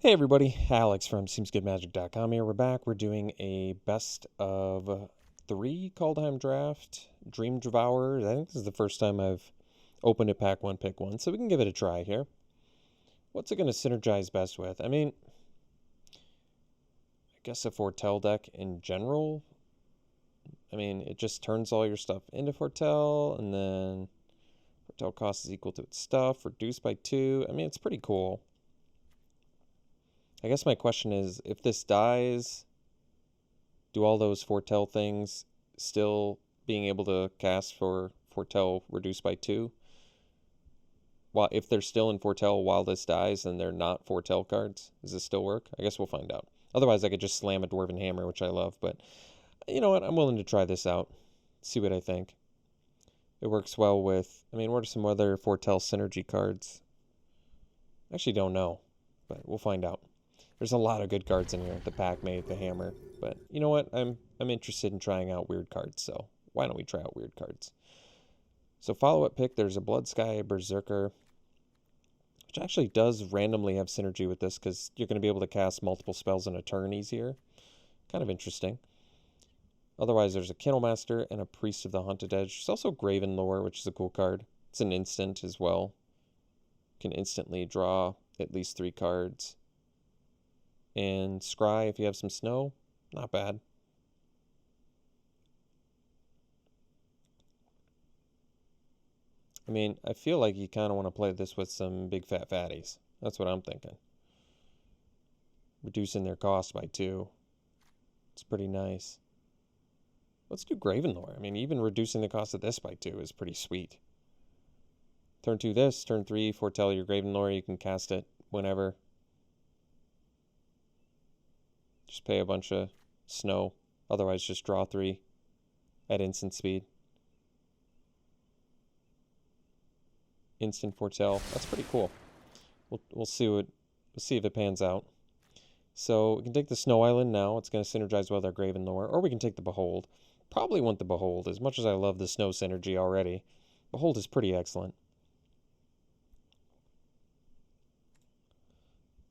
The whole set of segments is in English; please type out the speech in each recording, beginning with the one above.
Hey everybody, Alex from SeemsGoodMagic.com here. We're back. We're doing a best of 3 Kaldheim draft, Dream Devourer. I think this is the first time I've opened a pack 1, pick 1, so we can give it a try here. What's it going to synergize best with? I mean, I guess a Foretell deck in general. I mean, it just turns all your stuff into Foretell, and then Foretell cost is equal to its stuff, reduced by 2. I mean, it's pretty cool. I guess my question is, if this dies, do all those Foretell things still being able to cast for Foretell reduced by 2? Well, if they're still in Foretell while this dies, then they're not Foretell cards. Does this still work? I guess we'll find out. Otherwise, I could just slam a Dwarven Hammer, which I love. But you know what? I'm willing to try this out. See what I think. It works well with... I mean, what are some other Foretell synergy cards? I actually don't know, but we'll find out. There's a lot of good cards in here. The Pack-Mate, the Hammer. But you know what? I'm interested in trying out weird cards, so why don't we try out weird cards? So follow-up pick, there's a Blood Sky Berserker, which actually does randomly have synergy with this because you're going to be able to cast multiple spells in a turn easier. Kind of interesting. Otherwise, there's a Kennelmaster and a Priest of the Haunted Edge. There's also Graven Lore, which is a cool card. It's an instant as well. You can instantly draw at least 3 cards. And Scry, if you have some snow, not bad. I mean, I feel like you kind of want to play this with some big fat fatties. That's what I'm thinking. Reducing their cost by 2. It's pretty nice. Let's do Graven Lore. I mean, even reducing the cost of this by 2 is pretty sweet. Turn 2 this, turn 3, Foretell your Graven Lore. You can cast it whenever. Just pay a bunch of snow. Otherwise, just draw 3 at instant speed. Instant Foretell. That's pretty cool. We'll see if it pans out. So we can take the Snow Island now. It's going to synergize with our Graven Lore. Or we can take the Behold. Probably want the Behold. As much as I love the Snow synergy already, Behold is pretty excellent.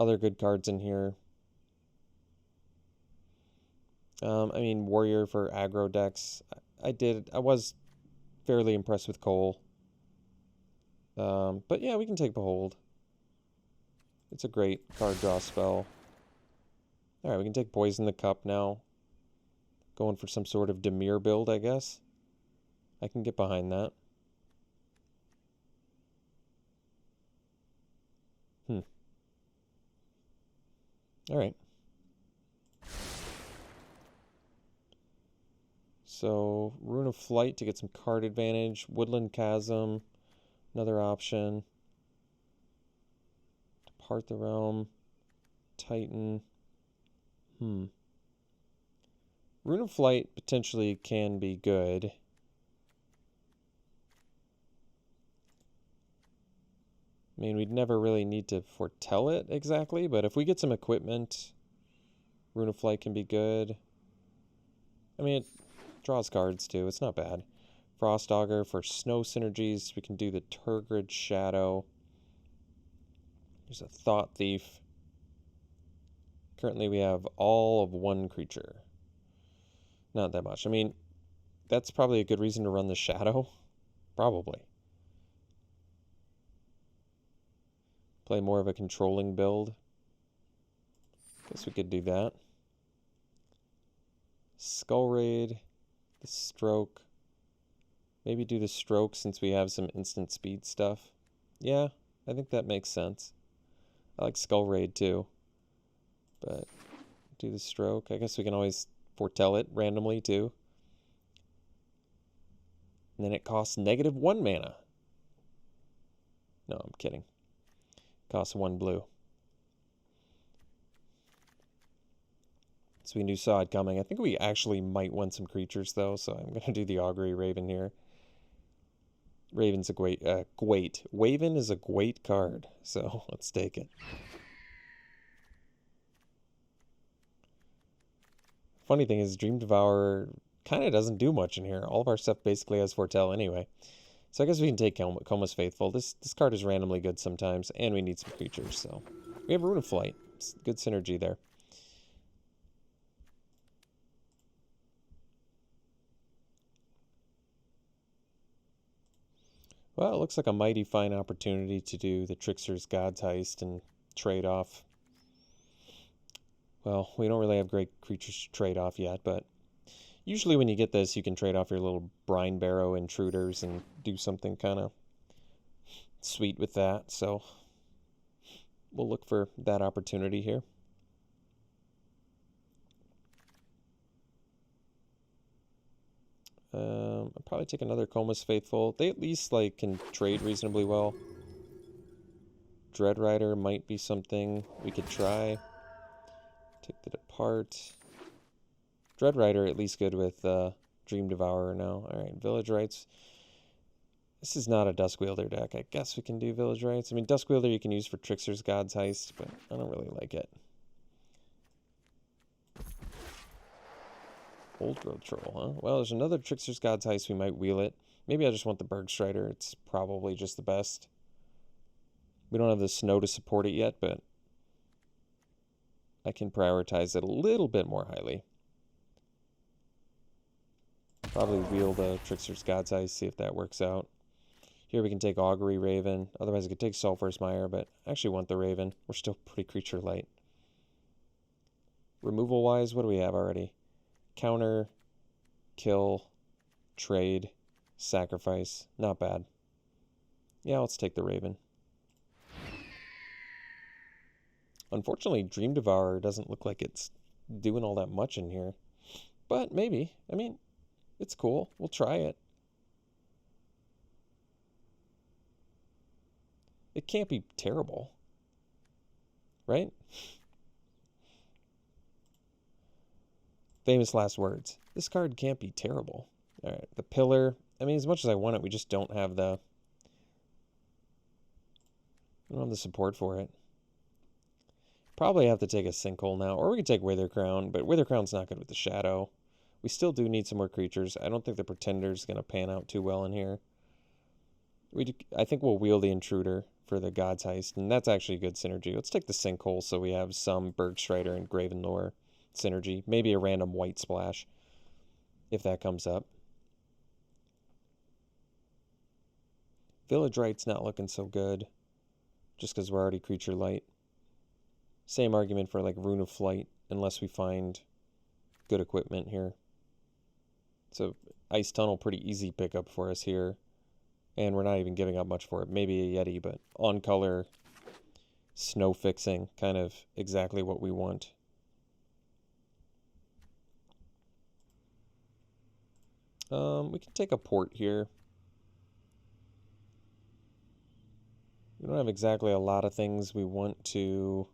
Other good cards in here. I mean, Warrior for aggro decks. I was fairly impressed with Cole. But yeah, we can take Behold. It's a great card draw spell. Alright, we can take Poison the Cup now. Going for some sort of Dimir build, I guess. I can get behind that. Alright. So, Rune of Flight to get some card advantage. Woodland Chasm, another option. Depart the Realm. Titan. Rune of Flight potentially can be good. I mean, we'd never really need to foretell it exactly, but if we get some equipment, Rune of Flight can be good. I mean, it draws cards too. It's not bad. Frost Augur for snow synergies. We can do the Turgid Shadow. There's a Thought Thief. Currently we have all of 1 creature. Not that much. I mean, that's probably a good reason to run the Shadow. Probably. Play more of a controlling build. Guess we could do that. Skull Raid. The Stroke. Maybe do the Stroke since we have some instant speed stuff. Yeah, I think that makes sense. I like Skull Raid too. But do the Stroke. I guess we can always foretell it randomly too. And then it costs -1 mana. No, I'm kidding. Costs 1 blue. So we knew saw it coming. I think we actually might win some creatures though, so I'm going to do the Augury Raven here. Raven's a great, Waven is a great card, so let's take it. Funny thing is, Dream Devourer kind of doesn't do much in here. All of our stuff basically has Foretell anyway. So I guess we can take Coma's Faithful. This card is randomly good sometimes, and we need some creatures, so. We have Rune of Flight. good synergy there. Well, it looks like a mighty fine opportunity to do the Trickster's God's Heist and trade off. Well, we don't really have great creatures to trade off yet, but usually when you get this, you can trade off your little Brine Barrow intruders and do something kind of sweet with that. So we'll look for that opportunity here. I'll probably take another Coma's Faithful. They at least like can trade reasonably well. Dread Rider might be something we could try. Take that apart. Dread Rider at least good with Dream Devourer now. Alright, Village Rites. This is not a Duskwielder deck. I guess we can do Village Rites. I mean, Duskwielder you can use for Trickster's God's Heist, but I don't really like it. Old Growth Troll, huh? Well, there's another Trickster's God's Heist. We might wheel it. Maybe I just want the Bergstrider. It's probably just the best. We don't have the snow to support it yet, but I can prioritize it a little bit more highly. Probably wheel the Trickster's God's Heist, see if that works out. Here we can take Augury Raven. Otherwise I could take Sulphur's Mire, but I actually want the Raven. We're still pretty creature light. Removal-wise, what do we have already? Counter, kill, trade, sacrifice. Not bad. Yeah, let's take the Raven. Unfortunately, Dream Devourer doesn't look like it's doing all that much in here. But maybe. I mean, it's cool. We'll try it. It can't be terrible. Right? Famous last words. This card can't be terrible. Alright, the Pillar. I mean, as much as I want it, we just don't have the... We don't have the support for it. Probably have to take a Sinkhole now. Or we could take Wither Crown, but Wither Crown's not good with the Shadow. We still do need some more creatures. I don't think the Pretender's going to pan out too well in here. I think we'll wheel the Intruder for the God's Heist, and that's actually good synergy. Let's take the Sinkhole so we have some Bergstrider and Graven Lore synergy. Maybe a random white splash, if that comes up. Village Right's not looking so good, just because we're already creature light. Same argument for like Rune of Flight, unless we find good equipment here. So Ice Tunnel, pretty easy pickup for us here. And we're not even giving up much for it. Maybe a Yeti, but on color, snow fixing, kind of exactly what we want. We can take a port here. We don't have exactly a lot of things we want to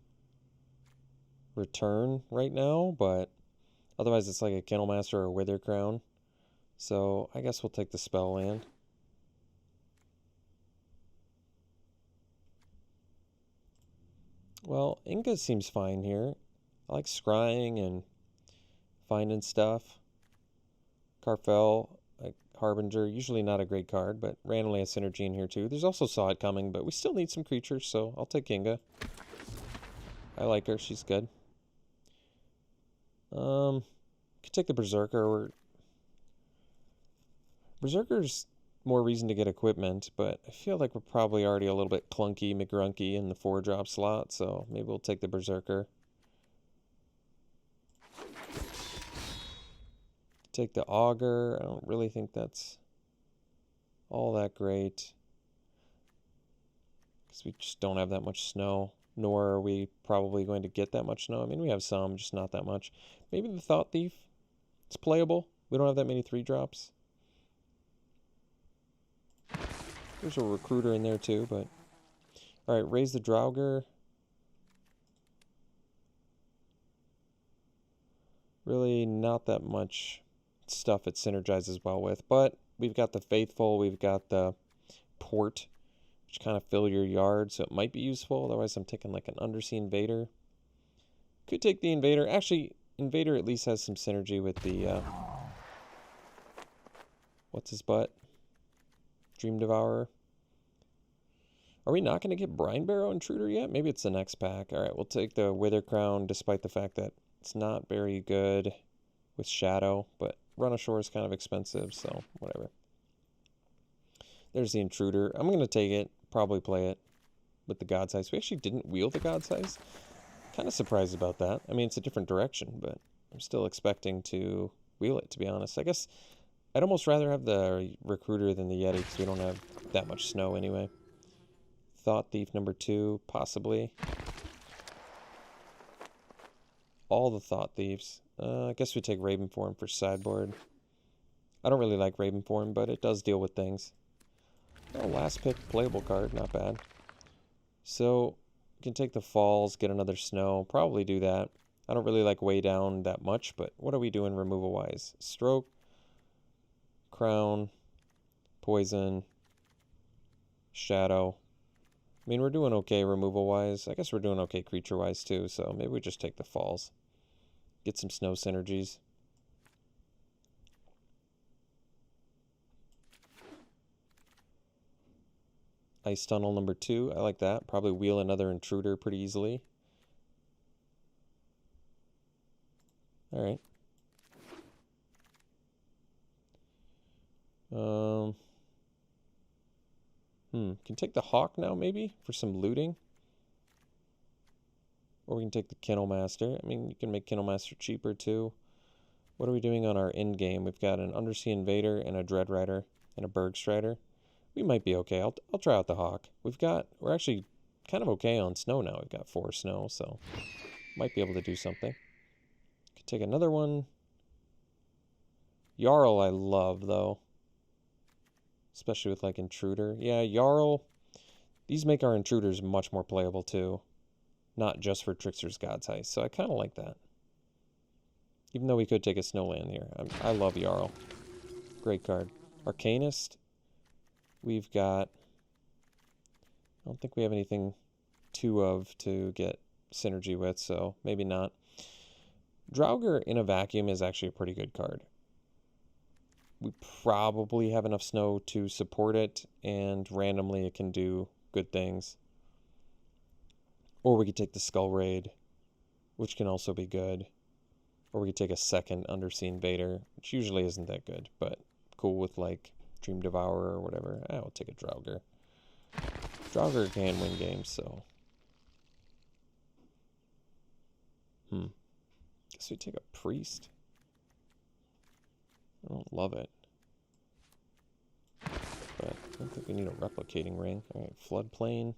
return right now, but otherwise it's like a Kennelmaster or a Wither Crown. So I guess we'll take the Spell Land. Well, Inga seems fine here. I like scrying and finding stuff. Carfel, like Harbinger, usually not a great card, but randomly has synergy in here too. There's also Saw It Coming, but we still need some creatures, so I'll take Inga. I like her, she's good. Could take the Berserker. Berserker's more reason to get equipment, but I feel like we're probably already a little bit clunky McGrunky in the 4-drop slot, so maybe we'll take the Berserker. Take the Augur. I don't really think that's all that great, because we just don't have that much snow, nor are we probably going to get that much snow. I mean, we have some, just not that much. Maybe the Thought Thief. It's playable. We don't have that many 3-drops. There's a Recruiter in there too, but... Alright, raise the Draugr. Really not that much stuff it synergizes well with, but we've got the Faithful, we've got the Port, which kind of fill your yard, so it might be useful. Otherwise, I'm taking like an Undersea Invader. Could take the Invader. Actually, Invader at least has some synergy with the... what's his butt? Dream Devourer. Are we not going to get Brine Barrow Intruder yet? Maybe it's the next pack. All right, we'll take the Wither Crown, despite the fact that it's not very good with Shadow, but Run Ashore is kind of expensive, so whatever. There's the Intruder. I'm going to take it, probably play it with the God Size. We actually didn't wheel the God Size. Kind of surprised about that. I mean, it's a different direction, but I'm still expecting to wheel it, to be honest. I guess I'd almost rather have the Recruiter than the Yeti because we don't have that much snow anyway. Thought Thief number 2, possibly. All the Thought Thieves. I guess we take Raven Form for sideboard. I don't really like Raven Form, but it does deal with things. Oh, last pick, playable card, not bad. So, we can take the Falls, get another Snow, probably do that. I don't really like Way Down that much, but what are we doing removal-wise? Stroke, Crown, Poison, Shadow. I mean, we're doing okay removal-wise. I guess we're doing okay creature-wise, too, so maybe we just take the Falls. Get some Snow synergies. Ice Tunnel number 2, I like that. Probably wheel another Intruder pretty easily. Alright. Can take the Hawk now, maybe, for some looting. Or we can take the Kennel Master. I mean, you can make Kennel Master cheaper, too. What are we doing on our end game? We've got an Undersea Invader and a Dread Rider and a Bergstrider. We might be okay. I'll try out the Hawk. We're actually kind of okay on snow now. We've got 4 snow, so might be able to do something. Could take another one. Jarl I love, though. Especially with, like, Intruder. Yeah, Jarl. These make our Intruders much more playable, too. Not just for Trickster's God's Heist. So I kind of like that. Even though we could take a Snowland here. I love Jarl. Great card. Arcanist. We've got... I don't think we have anything to get synergy with, so maybe not. Draugr in a vacuum is actually a pretty good card. We probably have enough snow to support it, and randomly it can do good things. Or we could take the Skull Raid, which can also be good. Or we could take a second Undersea Invader, which usually isn't that good, but cool with like Dream Devourer or whatever. I'll take a Draugr. Draugr can win games, so. Guess we take a Priest. I don't love it. But I don't think we need a Replicating Ring. Alright, Floodplain.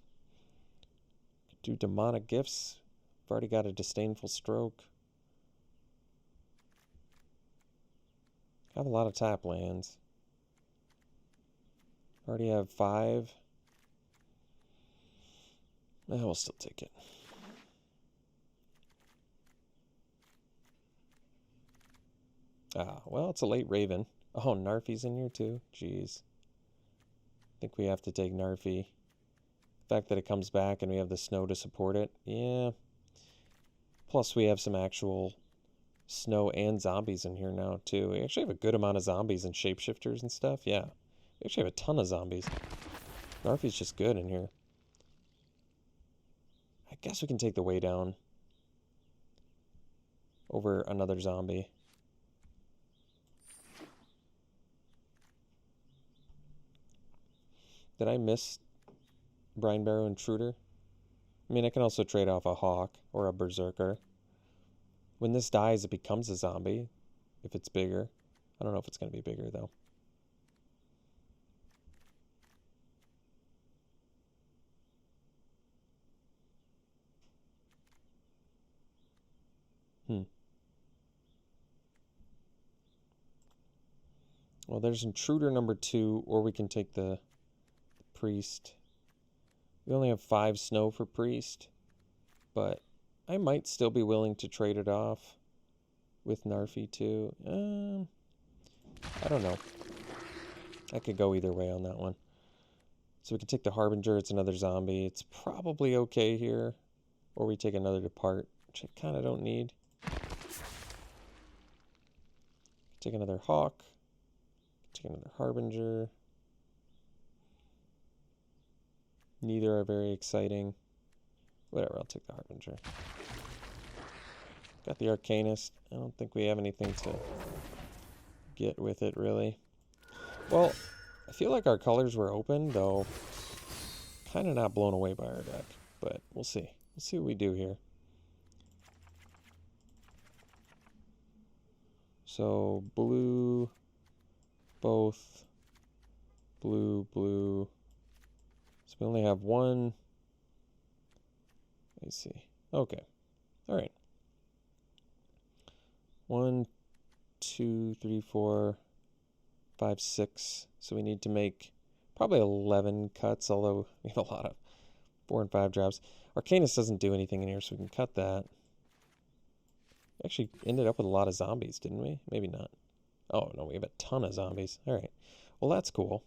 Do Demonic Gifts. I've already got a Disdainful Stroke. I have a lot of tap lands. Already have 5. We'll still take it. Well, it's a late Raven. Oh, Narfi's in here too? Jeez. I think we have to take Narfi. The fact that it comes back and we have the snow to support it. Yeah. Plus we have some actual snow and zombies in here now too. We actually have a good amount of zombies and shapeshifters and stuff. Yeah. We actually have a ton of zombies. Narfi's just good in here. I guess we can take the Way Down over another zombie. Did I miss Brine Barrow Intruder? I mean, I can also trade off a Hawk or a Berserker. When this dies, it becomes a zombie, if it's bigger. I don't know if it's going to be bigger, though. Well, there's Intruder number 2, or we can take the Priest. We only have 5 snow for Priest, but I might still be willing to trade it off with Narfi too. I don't know. I could go either way on that one. So we can take the Harbinger. It's another zombie. It's probably okay here. Or we take another Depart, which I kind of don't need. Take another Hawk. Take another Harbinger. Neither are very exciting. Whatever, I'll take the Harbinger. Got the Arcanist. I don't think we have anything to get with it, really. Well, I feel like our colors were open, though kind of not blown away by our deck. But we'll see. We'll see what we do here. So, blue, both, blue, blue. So we only have one. Let's see. Okay. All right. 1, 2, 3, 4, 5, 6. So we need to make probably 11 cuts, although we have a lot of 4 and 5 drops. Arcanist doesn't do anything in here, so we can cut that. We actually ended up with a lot of zombies, didn't we? Maybe not. Oh, no, we have a ton of zombies. All right. Well, that's cool.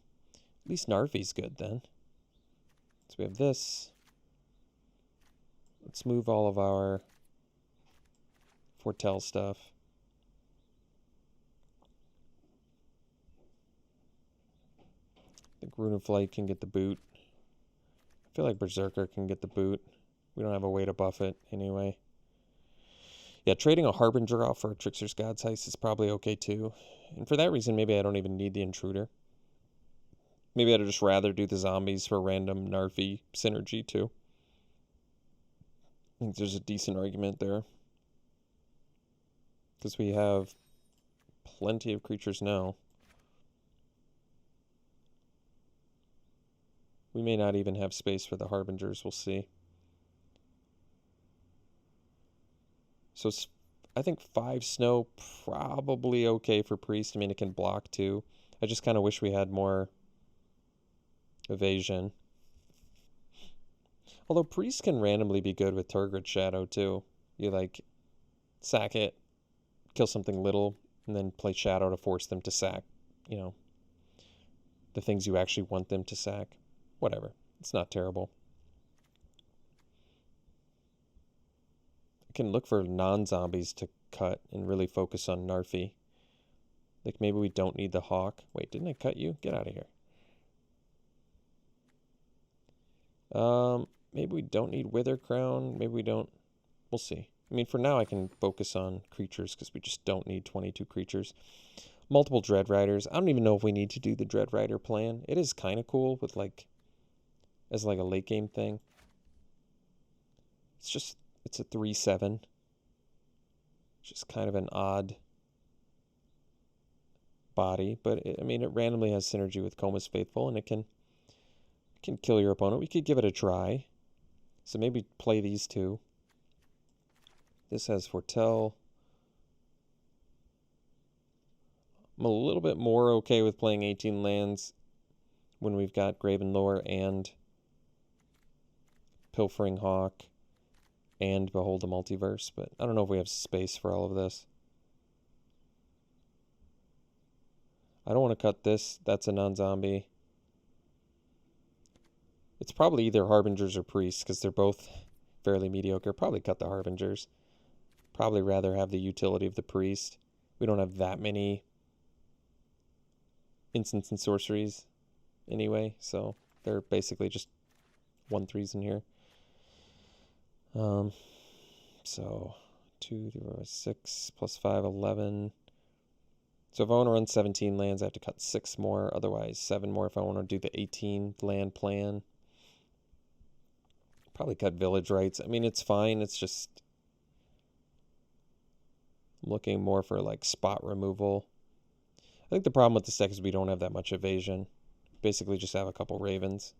At least Narfi's good, then. So we have this. Let's move all of our foretell stuff. I think Rune of Flight can get the boot. I feel like Berserker can get the boot. We don't have a way to buff it anyway. Yeah, trading a Harbinger off for a Trickster's God's Heist is probably okay too. And for that reason, maybe I don't even need the Intruder. Maybe I'd just rather do the zombies for random Narfi synergy too. I think there's a decent argument there. Because we have plenty of creatures now. We may not even have space for the Harbingers, we'll see. So I think 5 snow, probably okay for Priest. I mean, it can block too. I just kind of wish we had more evasion. Although Priest can randomly be good with Turgid Shadow too. You like sack it, kill something little, and then play Shadow to force them to sack, you know, the things you actually want them to sack. Whatever. It's not terrible. I can look for non-zombies to cut and really focus on Narfi. Like maybe we don't need the Hawk. Wait, didn't I cut you? Get out of here. Maybe we don't need Wither Crown. Maybe we don't. We'll see. I mean, for now I can focus on creatures because we just don't need 22 creatures. Multiple Dread Riders. I don't even know if we need to do the Dread Rider plan. It is kind of cool with like, as like a late game thing. It's a 3/7. Just kind of an odd body, but I mean, it randomly has synergy with Coma's Faithful, and it can kill your opponent. We could give it a try. So maybe play these two. This has Foretell. I'm a little bit more okay with playing 18 lands when we've got Graven Lore and Pilfering Hawk and Behold the Multiverse, but I don't know if we have space for all of this. I don't want to cut this. That's a non-zombie. It's probably either Harbingers or Priests because they're both fairly mediocre. Probably cut the Harbingers. Probably rather have the utility of the Priest. We don't have that many instants and sorceries anyway, so they're basically just 1/3s in here. So 2, 3, 6 plus 5, 11. So if I want to run 17 lands, I have to cut 6 more. Otherwise, 7 more if I want to do the 18 land plan. Probably cut Village Rights. I mean, it's fine. It's just I'm looking more for like spot removal. I think the problem with this deck is we don't have that much evasion. Basically just have a couple Ravens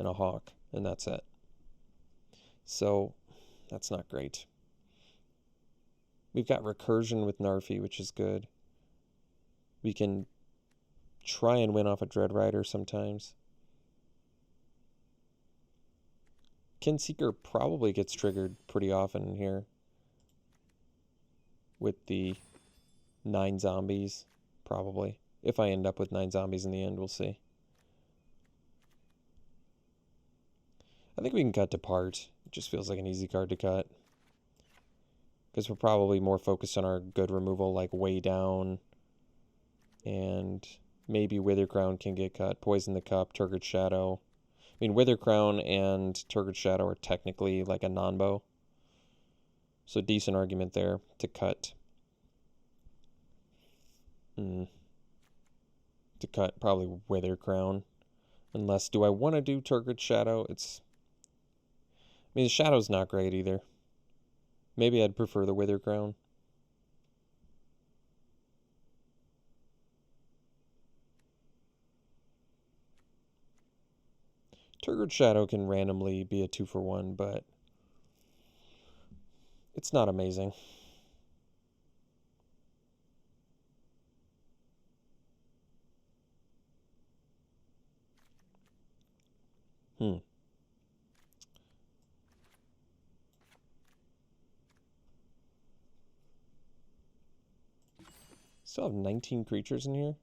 and a Hawk, and that's it. So that's not great. We've got Recursion with Narfi, which is good. We can try and win off a Dread Rider sometimes. Kinseeker probably gets triggered pretty often in here with the 9 zombies, probably. If I end up with 9 zombies in the end, we'll see. I think we can cut Depart. It just feels like an easy card to cut. Because we're probably more focused on our good removal, like Way Down. And maybe Wither Crown can get cut. Poison the Cup, Turgid Shadow. mean, Wither Crown and Turgid Shadow are technically like a non-bow. So decent argument there to cut. To cut probably Wither Crown. Unless, do I want to do Turgid Shadow? I mean, the Shadow's not great either. Maybe I'd prefer the Wither Crown. Turgid Shadow can randomly be a 2-for-1, but it's not amazing. Still have 19 creatures in here.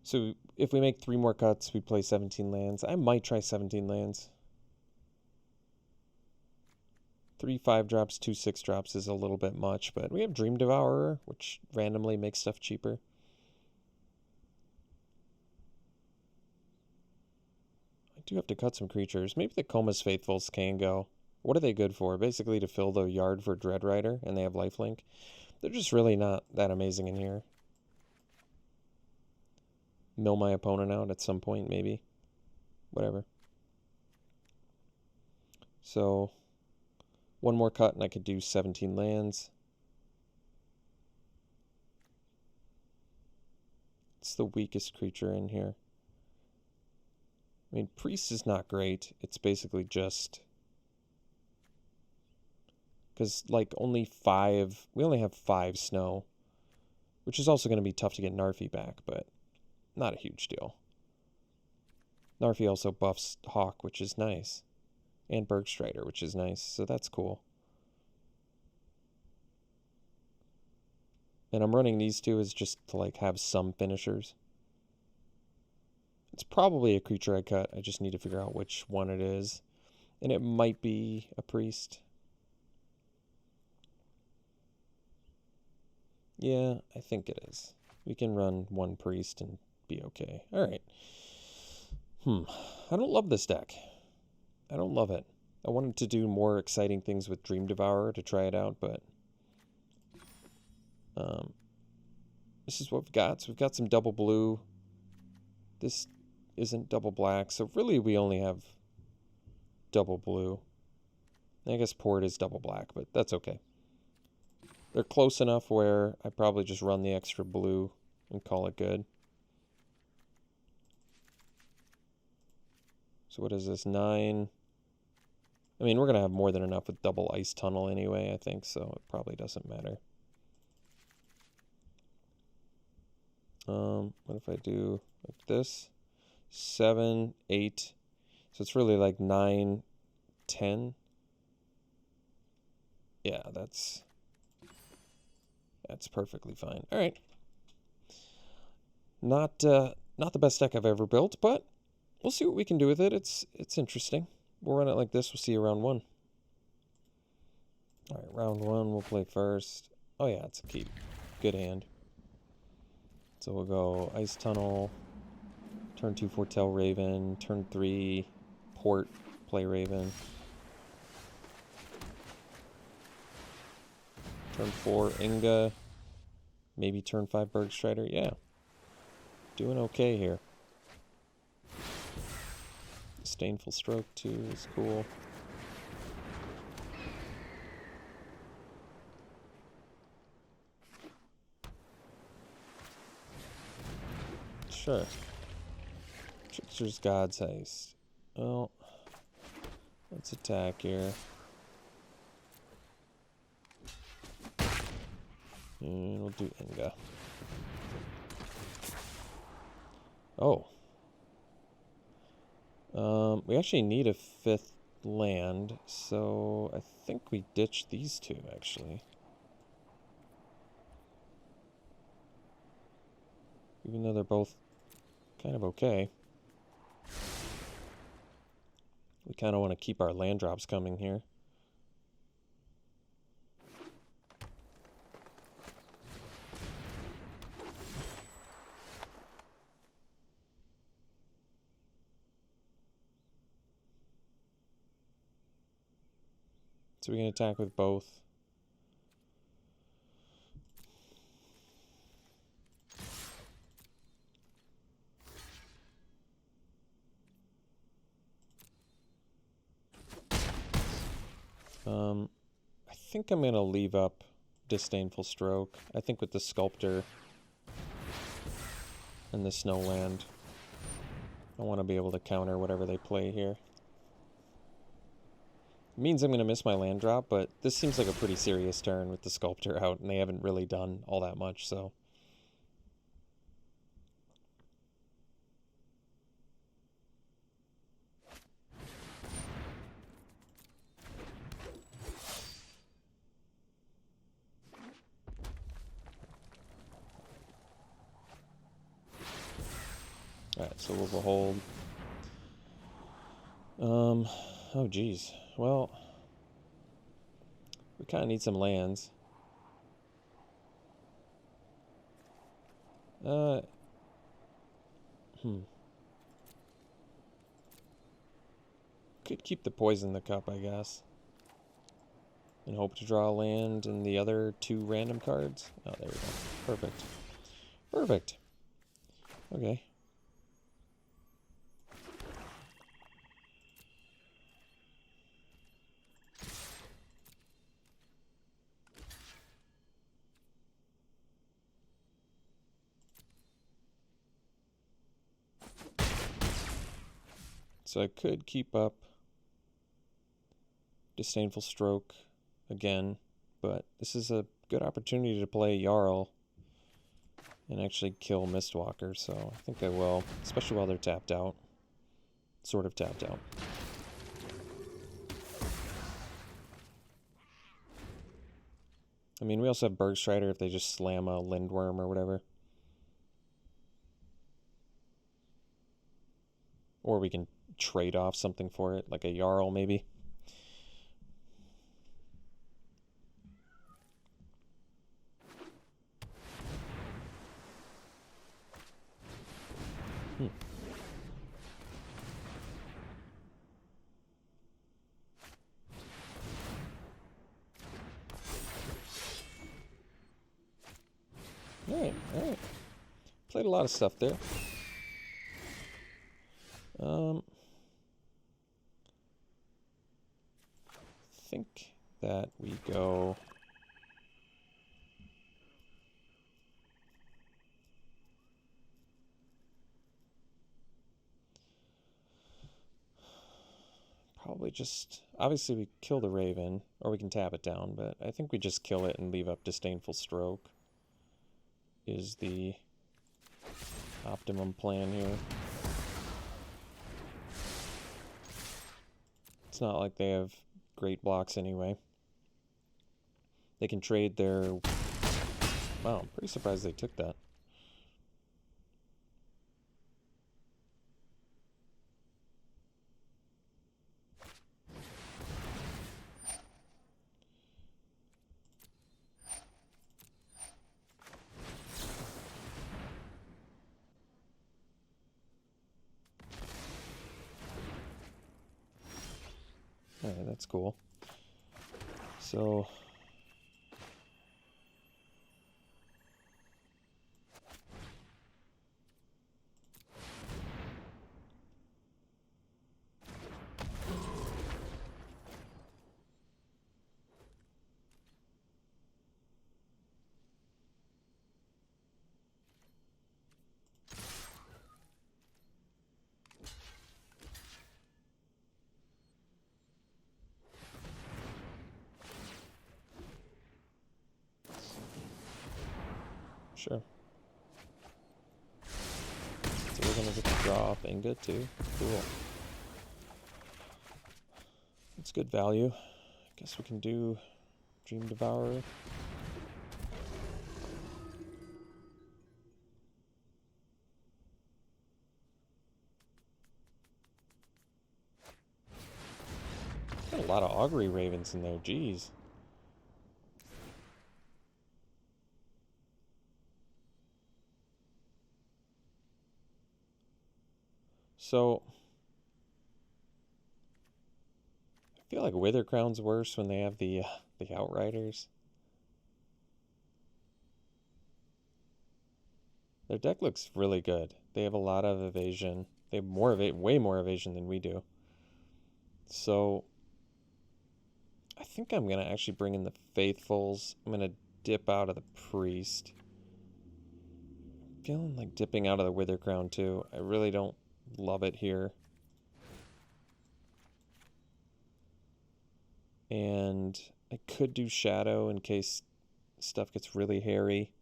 So if we make 3 more cuts, we play 17 lands. I might try 17 lands. 3 5-drops, 2 6-drops is a little bit much, but we have Dream Devourer, which randomly makes stuff cheaper. I do have to cut some creatures. Maybe the Coma's Faithfuls can go. What are they good for? Basically to fill the yard for Dreadrider, and they have lifelink. They're just really not that amazing in here. Mill my opponent out at some point, maybe. Whatever. So, 1 more cut and I could do 17 lands. It's the weakest creature in here. I mean, Priest is not great. It's basically just... because, like, we only have 5 snow. Which is also going to be tough to get Narfi back, but not a huge deal. Narfi also buffs Hawk, which is nice. And Bergstrider, which is nice, so that's cool. And I'm running these two as just to, like, have some finishers. It's probably a creature I cut. I just need to figure out which one it is. And it might be a Priest. Yeah, I think it is. We can run 1 Priest and be okay. Alright. I don't love this deck. I don't love it. I wanted to do more exciting things with Dream Devourer to try it out, but... this is what we've got. So we've got some double blue. This isn't double black, so really we only have double blue. I guess Port is double black, but that's okay. They're close enough where I probably just run the extra blue and call it good. So what is this, 9? I mean, we're going to have more than enough with double Ice Tunnel anyway, I think, so it probably doesn't matter. What if I do like this? 7, 8. So it's really like 9, 10. Yeah, that's perfectly fine. All right. Not the best deck I've ever built, but we'll see what we can do with it. It's interesting. We'll run it like this. We'll see you round 1. All right, round 1 we'll play first. Oh yeah, it's a keep. Good hand. So we'll go Ice Tunnel, turn 2 Foretell Raven, turn 3 Port, play Raven. Turn 4 Inga, maybe turn 5 Bergstrider. Yeah, doing okay here. Disdainful Stroke too is cool. Sure. Trickster's God's Heist. Well, let's attack here. And we'll do Inga. Oh. We actually need a 5th land, so I think we ditch these 2, actually. Even though they're both kind of okay. We kind of want to keep our land drops coming here. So we can attack with both. I think I'm going to leave up Disdainful Stroke. I think with the Sculptor and the Snowland, I want to be able to counter whatever they play here. It means I'm going to miss my land drop, but this seems like a pretty serious turn with the Sculptor out, and they haven't really done all that much, so... Alright, so we'll behold. Oh geez. Well, we kind of need some lands. Could keep the poison in the cup, I guess. And hope to draw a land in the other 2 random cards. Oh, there we go. Perfect. Perfect. Okay. So I could keep up Disdainful Stroke again, but this is a good opportunity to play Jarl and actually kill Mistwalker, so I think I will, especially while they're tapped out. Sort of tapped out. I mean, we also have Bergstrider if they just slam a Lindworm or whatever. Or we can trade off something for it, like a Jarl maybe. Alright, alright. Played a lot of stuff there. I think that we go... Probably just... Obviously we kill the Raven, or we can tap it down, but I think we just kill it and leave up Disdainful Stroke. Is the optimum plan here. It's not like they have great blocks anyway. They can trade their... Wow, I'm pretty surprised they took that. Alright, that's cool. So... Sure. So we're gonna get to draw off Inga too. Cool. That's good value. Guess we can do Dream Devourer. Got a lot of Augury Ravens in there, jeez. So, feel like Wither Crown's worse when they have the Outriders. Their deck looks really good. They have a lot of evasion. They have way more evasion than we do. So I think I'm gonna actually bring in the Faithfuls. I'm gonna dip out of the Priest. I'm feeling like dipping out of the Wither Crown too. I really don't love it here. And I could do Shadow in case stuff gets really hairy.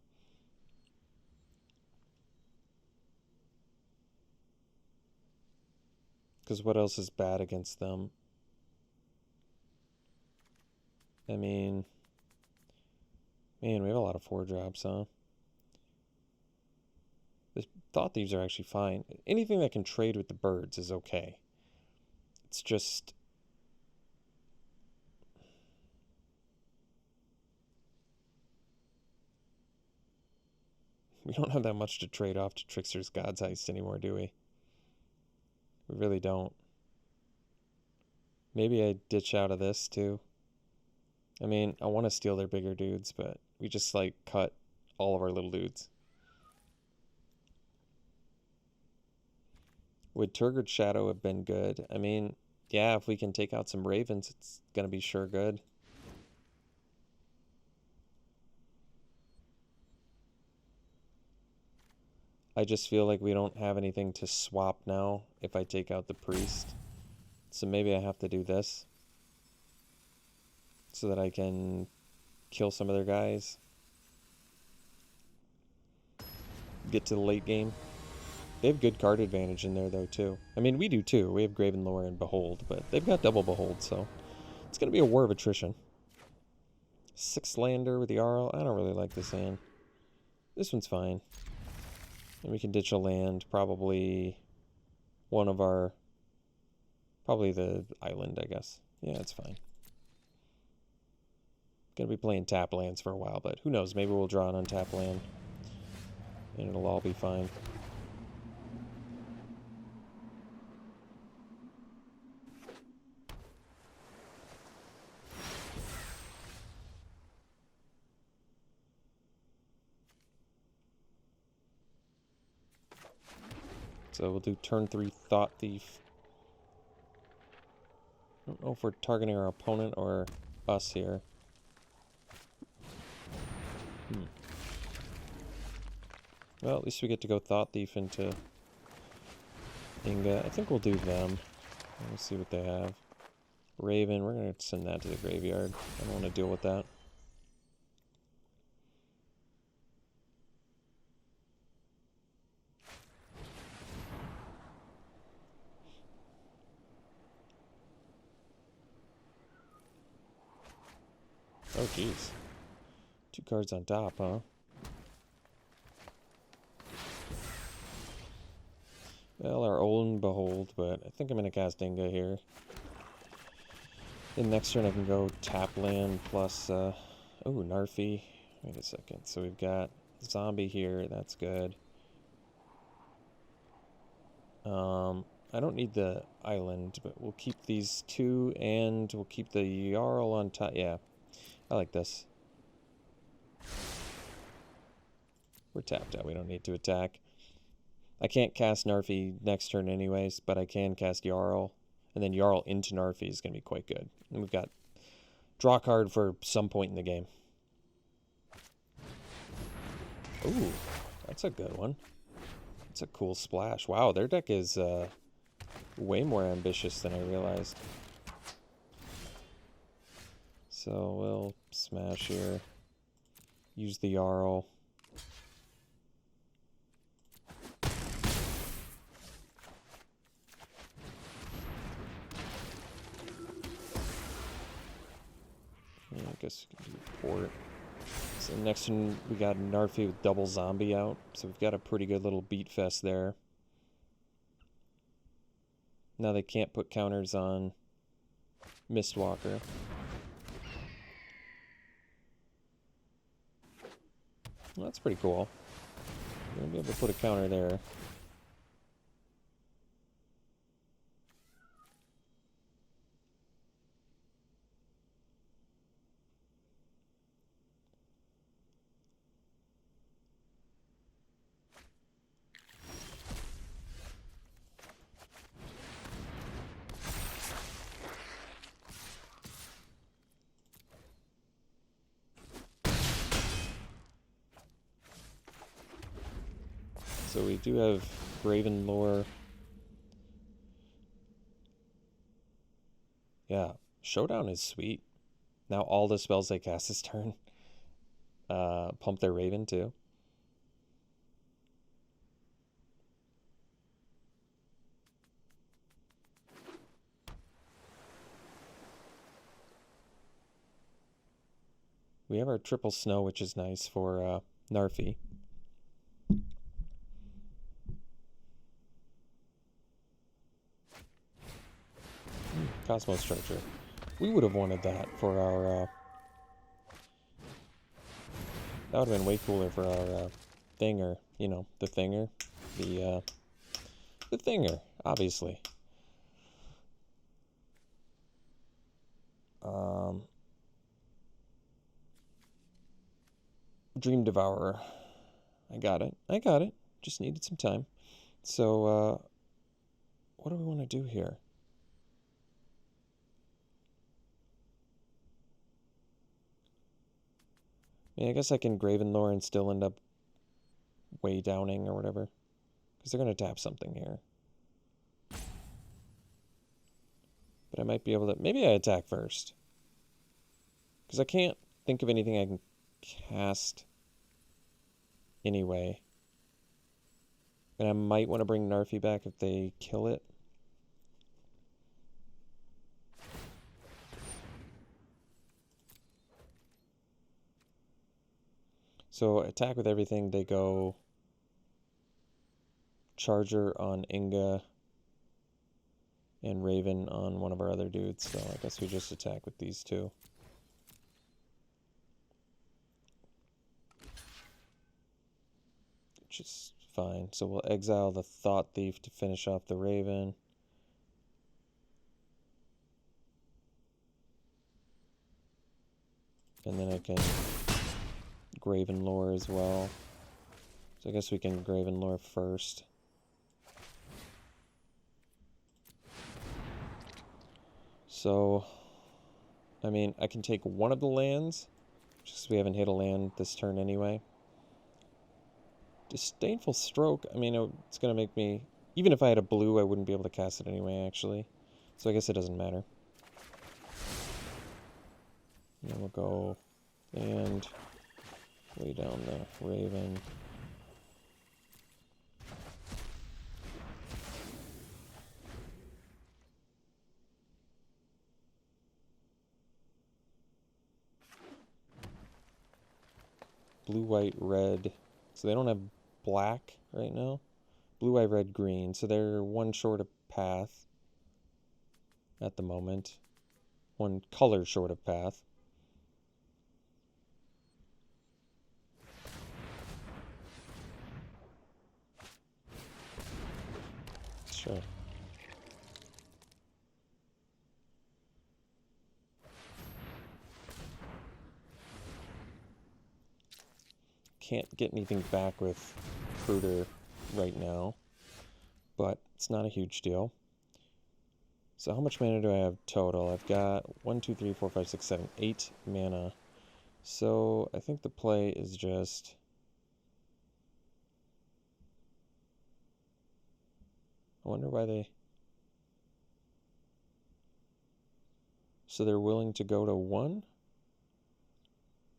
Because what else is bad against them? I mean, man, we have a lot of 4-drops, huh? The Thought Thieves are actually fine. Anything that can trade with the birds is okay. It's just... we don't have that much to trade off to Trickster's God's Heist anymore, do we? We really don't. Maybe I ditch out of this, too. I mean, I want to steal their bigger dudes, but we just, like, cut all of our little dudes. Would Turgid Shadow have been good? I mean, yeah, if we can take out some Ravens, it's going to be sure good. I just feel like we don't have anything to swap now if I take out the Priest. So maybe I have to do this so that I can kill some of their guys. Get to the late game. They have good card advantage in there, though, too. I mean, we do, too. We have Graven Lore and Behold, but they've got double Behold, so it's going to be a war of attrition. 6-lander with the Jarl. I don't really like this hand. This one's fine. And we can ditch a land, probably one of our... probably the island, I guess. Yeah, it's fine. Gonna be playing tap lands for a while, but who knows? Maybe we'll draw an untap land. And it'll all be fine. So we'll do turn 3 Thought Thief. I don't know if we're targeting our opponent or us here. Well, at least we get to go Thought Thief into Inga. I think we'll do them. Let's see what they have. Raven, we're going to send that to the graveyard. I don't want to deal with that. Oh, jeez. 2 cards on top, huh? Well, our own Behold, but I think I'm going to cast Inga here. Then next turn I can go tap land plus, oh, Narfi. Wait a second. So we've got Zombie here. That's good. I don't need the island, but we'll keep these 2, and we'll keep the Jarl on top. Yeah, I like this. We're tapped out. We don't need to attack. I can't cast Narfi next turn anyways, but I can cast Jarl. And then Jarl into Narfi is going to be quite good. And we've got draw card for some point in the game. Ooh, that's a good one. It's a cool splash. Wow, their deck is way more ambitious than I realized. So we'll smash here. Use the Jarl. Yeah, I guess we can do port. So next one, we got Narfi with double zombie out. So we've got a pretty good little beat fest there. Now they can't put counters on Mistwalker. Well, that's pretty cool. We're going to be able to put a counter there. So we do have Graven Lore. Yeah, Showdown is sweet. Now all the spells they cast this turn pump their Raven too. We have our triple snow, which is nice for Narfi. Cosmos Charger. We would have wanted that for our... that would have been way cooler for our thinger. You know, the thinger. The thinger, obviously. Dream Devourer. I got it. I got it. Just needed some time. So, what do we want to do here? I mean, I guess I can Graven Lore and still end up way downing or whatever. Because they're going to tap something here. But I might be able to... maybe I attack first. Because I can't think of anything I can cast anyway. And I might want to bring Narfi back if they kill it. So attack with everything. They go Charger on Inga and Raven on one of our other dudes. So I guess we just attack with these two. Which is fine. So we'll exile the Thought Thief to finish off the Raven. And then I can Graven Lore as well. So I guess we can Graven Lore first. So, I mean, I can take one of the lands, just because we haven't hit a land this turn anyway. Disdainful Stroke, I mean, it's going to make me... even if I had a blue, I wouldn't be able to cast it anyway, actually. So I guess it doesn't matter. And then we'll go and lay down the Raven. Blue, white, red. So they don't have black right now. Blue, white, red, green. So they're one short of path at the moment. One color short of path. Sure. Can't get anything back with Recruiter right now, but it's not a huge deal. So how much mana do I have total? I've got 1, 2, 3, 4, 5, 6, 7, 8 mana. So I think the play is just... I wonder why they... so they're willing to go to 1?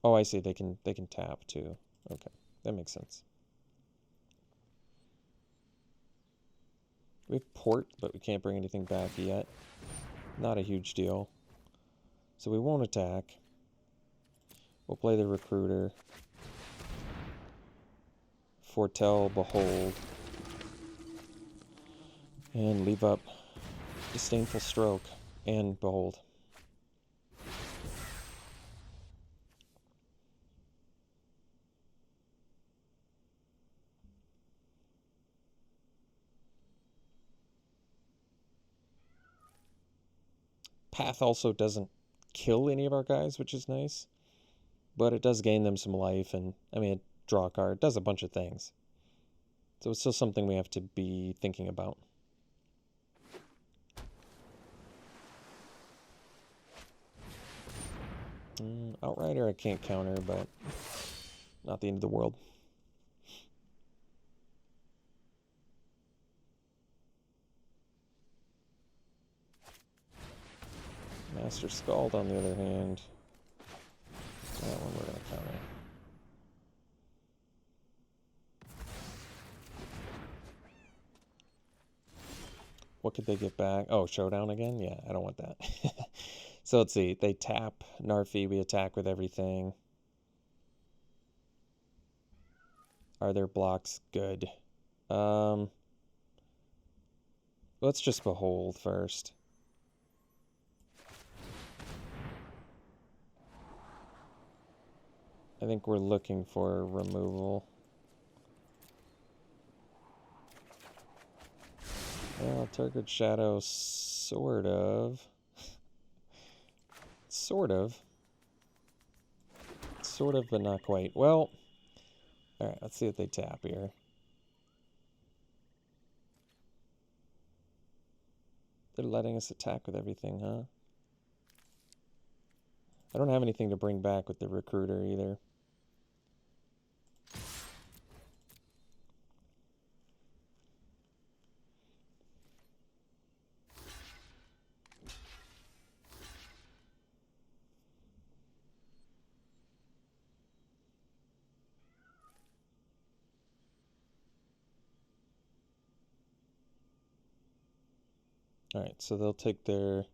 Oh, I see. They can tap too. Okay, that makes sense. We have Port, but we can't bring anything back yet. Not a huge deal. So we won't attack. We'll play the Recruiter. Foretell, Behold. And leave up Disdainful Stroke and Behold. Path also doesn't kill any of our guys, which is nice. But it does gain them some life, and, I mean, draw a card. It does a bunch of things. So it's still something we have to be thinking about. Outrider I can't counter, but not the end of the world. Master Scald, on the other hand, that one we're going to counter. What could they get back? Oh, Showdown again? Yeah, I don't want that. So let's see. They tap Narfi. We attack with everything. Are their blocks good? Let's just Behold first. I think we're looking for removal. Well, Turgid Shadow, sort of. Sort of. Sort of, but not quite. Well, alright, let's see what they tap here. They're letting us attack with everything, huh? I don't have anything to bring back with the Recruiter either. Alright, so they'll take their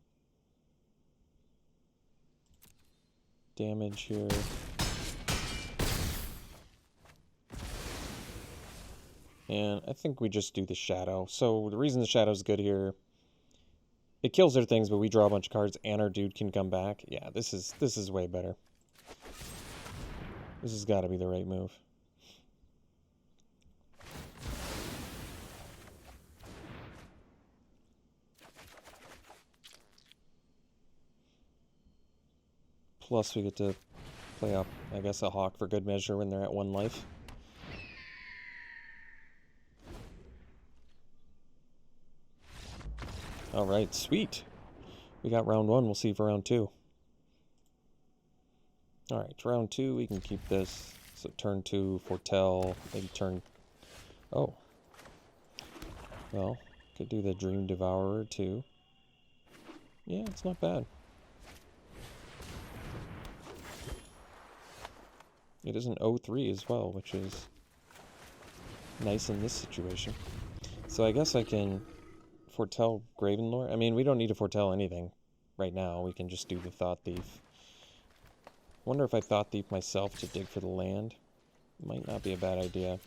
damage here. And I think we just do the Shadow. So the reason the Shadow's good here, it kills their things, but we draw a bunch of cards and our dude can come back. Yeah, this is way better. This has got to be the right move. Plus we get to play up, I guess, a Hawk for good measure when they're at 1 life. Alright, sweet. We got round 1, we'll see for round 2. Alright, round 2, we can keep this. So turn 2, Foretell, maybe turn... Oh. Well, could do the Dream Devourer too. Yeah, it's not bad. It is an 0-3 as well, which is nice in this situation. So I guess I can foretell Gravenlore. I mean, we don't need to foretell anything right now. We can just do the Thought Thief. Wonder if I Thought Thief myself to dig for the land. Might not be a bad idea.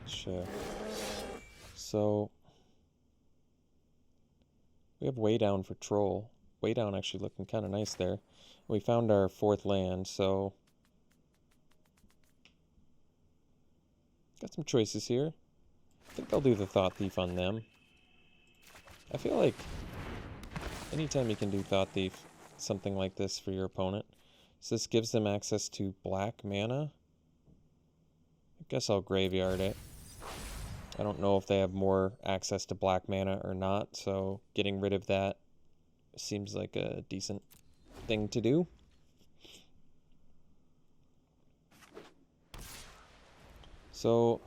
Sure. So we have Way Down for Troll. Way Down actually looking kind of nice there. We found our 4th land, so got some choices here. I think I'll do the Thought Thief on them. I feel like anytime you can do Thought Thief, something like this for your opponent. So this gives them access to black mana. I guess I'll graveyard it. I don't know if they have more access to black mana or not, so getting rid of that seems like a decent thing to do. So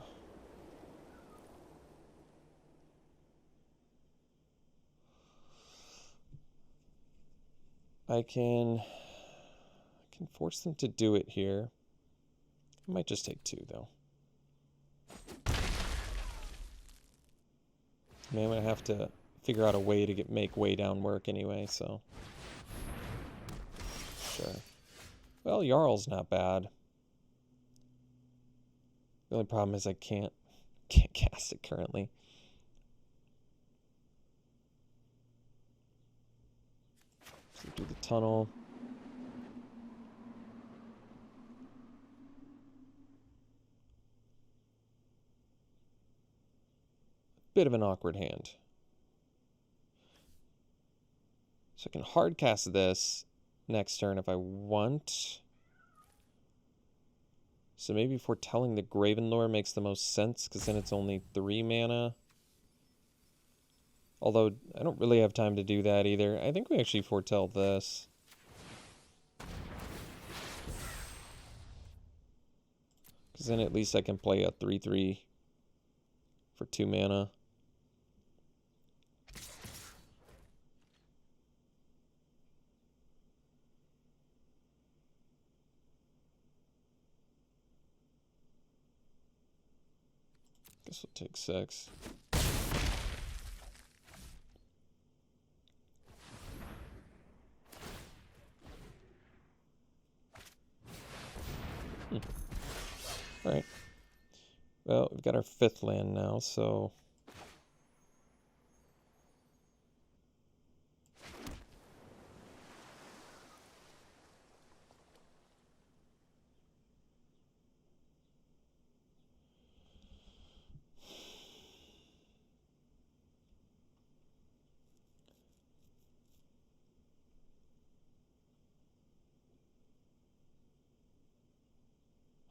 I can force them to do it here. I might just take 2 though. I mean, I'm gonna have to figure out a way to make Way Down work anyway, so sure. Well, Jarl's not bad. The only problem is I can't cast it currently. So do the tunnel. Bit of an awkward hand. So I can hard cast this next turn if I want. So maybe foretelling the Gravenlore makes the most sense, because then it's only 3 mana. Although, I don't really have time to do that either. I think we actually foretell this. Because then at least I can play a 3/3 for 2 mana. Guess we'll take 6. Alright. Well, we've got our 5th land now, so...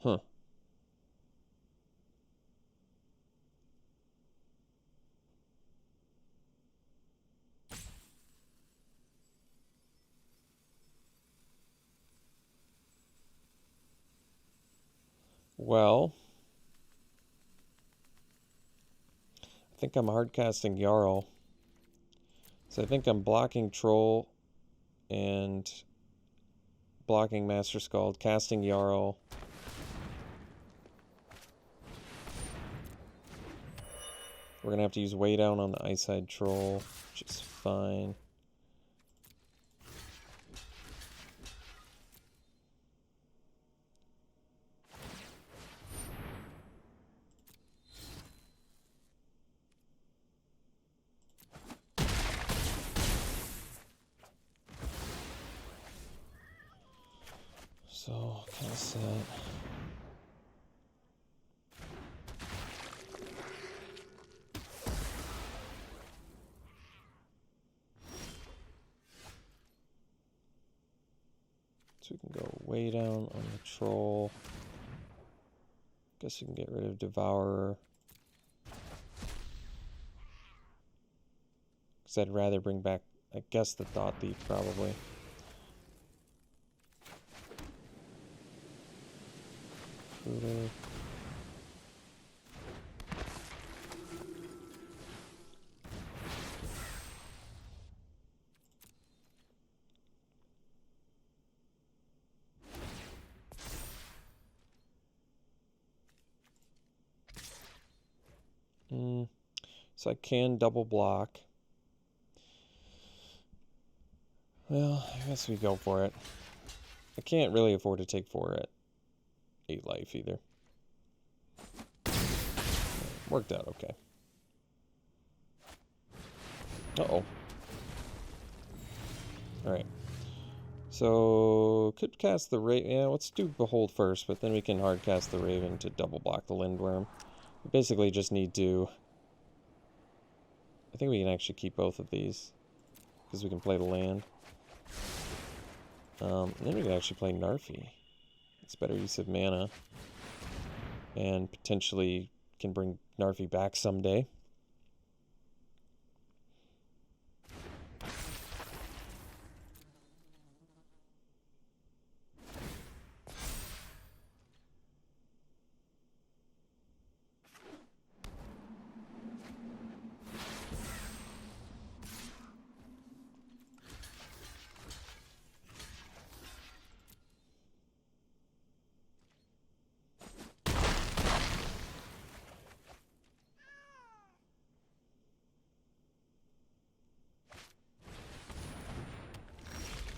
Huh. Well... I think I'm hardcasting Jarl. So I think I'm blocking Troll and blocking Master Skald, casting Jarl. We're going to have to use Way Down on the Eyeside Troll, which is fine. So, kind of set. So we can go Way Down on the Troll. Guess we can get rid of Devourer. Because I'd rather bring back, I guess, the Thought Thief, probably. Shooter. So I can double block. Well, I guess we go for it. I can't really afford to take 4 at 8 life either. Worked out okay. Uh-oh. Alright. So, could cast the Raven. Yeah, let's do Behold first, but then we can hard cast the Raven to double block the Lindworm. We basically just need to... I think we can actually keep both of these, because we can play the land. And then we can actually play Narfi. It's better use of mana. And potentially can bring Narfi back someday.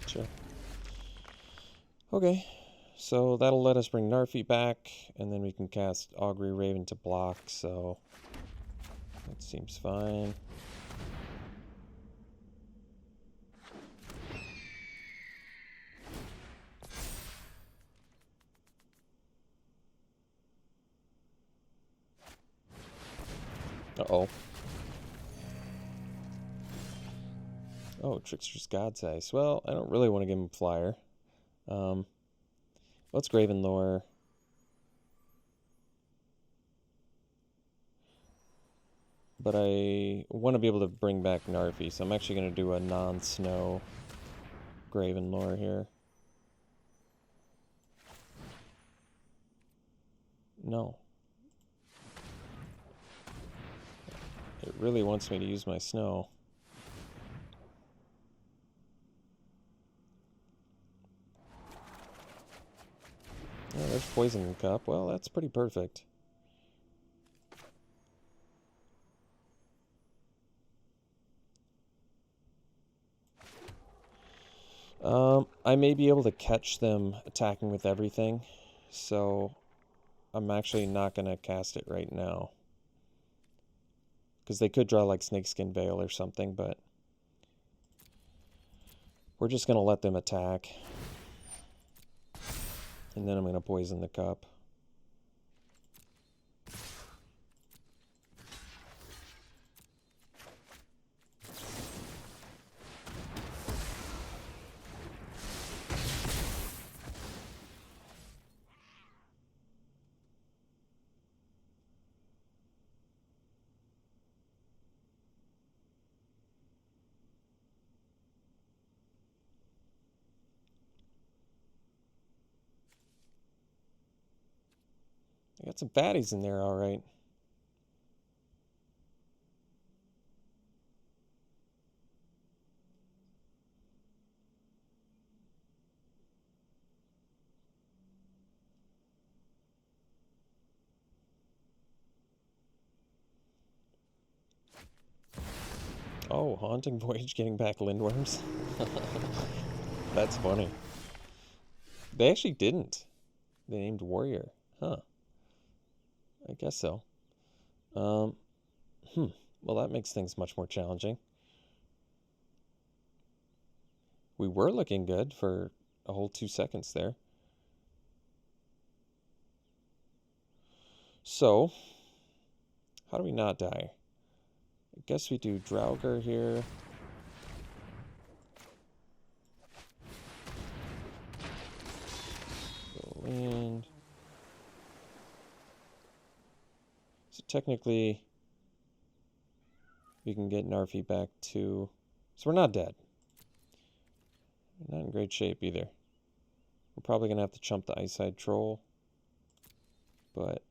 Sure. Okay, so that'll let us bring Narfi back, and then we can cast Augury Raven to block, so that seems fine. Uh-oh. Oh, Trickster's God's Eyes. Well, I don't really want to give him Flyer. Let's Graven Lore. But I want to be able to bring back Narfi, so I'm actually going to do a non-snow Graven Lore here. No. It really wants me to use my snow. Oh, there's Poison Cup. Well, that's pretty perfect. I may be able to catch them attacking with everything, so I'm actually not going to cast it right now. Because they could draw like Snakeskin Veil or something, but we're just going to let them attack. And then I'm going to poison the cup. I got some fatties in there, all right. Oh, Haunting Voyage getting back Lindworms. That's funny. They actually didn't. They named Warrior. Huh. I guess so. Well, that makes things much more challenging. We were looking good for a whole 2 seconds there. So, how do we not die? I guess we do Draugr here. Land. So technically, we can get Narfi back too. So we're not dead. We're not in great shape either. We're probably going to have to chump the Ice-Side Troll. But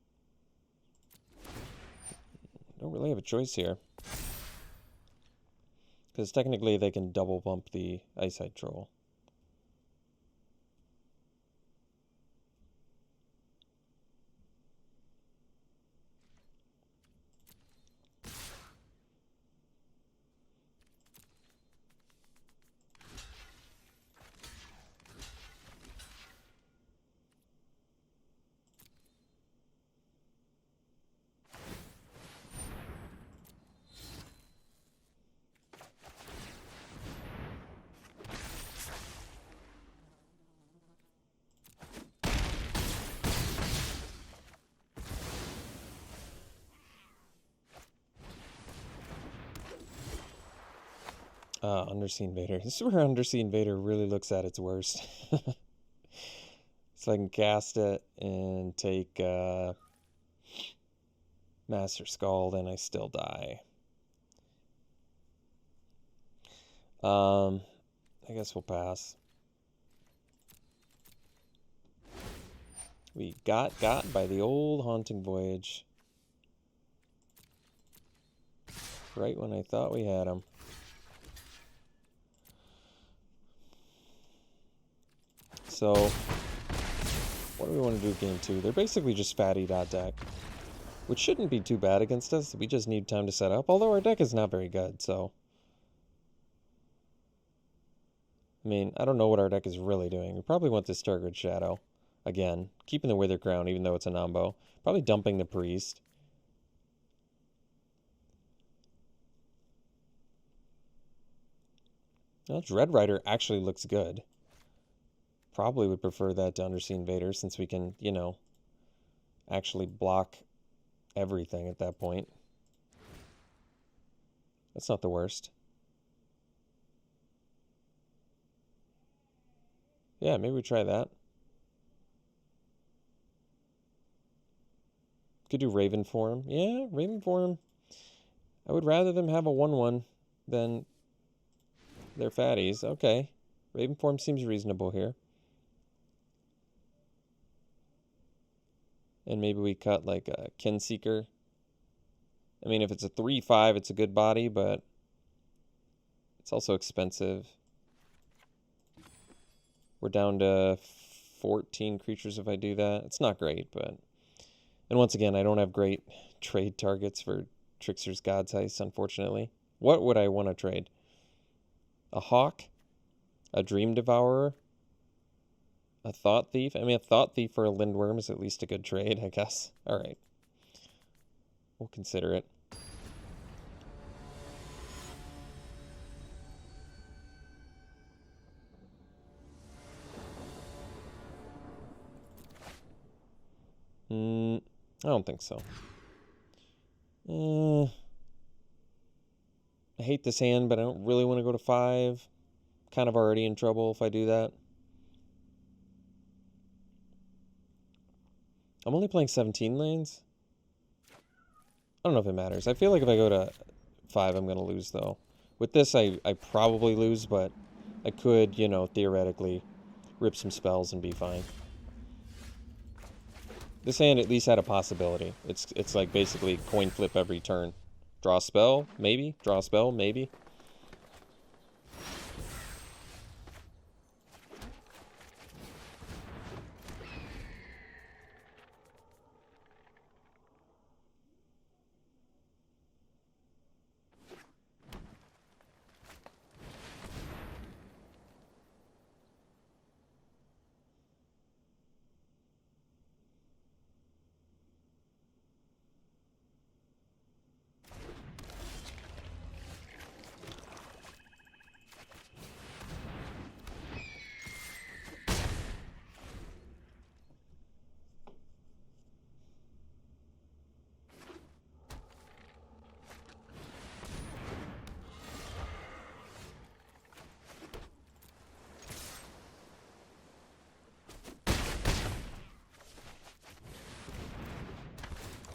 don't really have a choice here. Because technically they can double bump the Ice-Side Troll. Undersea Invader. This is where Undersea Invader really looks at its worst. So I can cast it and take Master Scald and I still die. I guess we'll pass. We got by the old Haunting Voyage. Right when I thought we had him. So, what do we want to do game 2? They're basically just fatty.deck, which shouldn't be too bad against us. We just need time to set up, although our deck is not very good, so. I mean, I don't know what our deck is really doing. We probably want this Stargrid Shadow. Again, keeping the Wither Crown even though it's a Nombo. Probably dumping the Priest. Well, Dread Rider actually looks good. Probably would prefer that to Undersea Invader since we can, you know, actually block everything at that point. That's not the worst. Yeah, maybe we try that. Could do Raven Form. Yeah, Raven Form. I would rather them have a 1/1 than their fatties. Okay. Raven Form seems reasonable here. And maybe we cut like a Kinseeker I mean, if it's a 3/5, it's a good body, but it's also expensive. We're down to 14 creatures if I do that. It's not great, but... And once again, I don't have great trade targets for Trickster's God's Heist, unfortunately. What would I want to trade? A Hawk? A Dream Devourer? A Thought Thief? I mean, a Thought Thief for a Lindworm is at least a good trade, I guess. Alright. We'll consider it. I don't think so. I hate this hand, but I don't really want to go to 5. Kind of already in trouble if I do that. I'm only playing 17 lanes. I don't know if it matters. I feel like if I go to 5, I'm going to lose, though. With this, I probably lose, but I could, you know, theoretically rip some spells and be fine. This hand at least had a possibility. It's like basically coin flip every turn. Draw a spell, maybe. Draw a spell, maybe.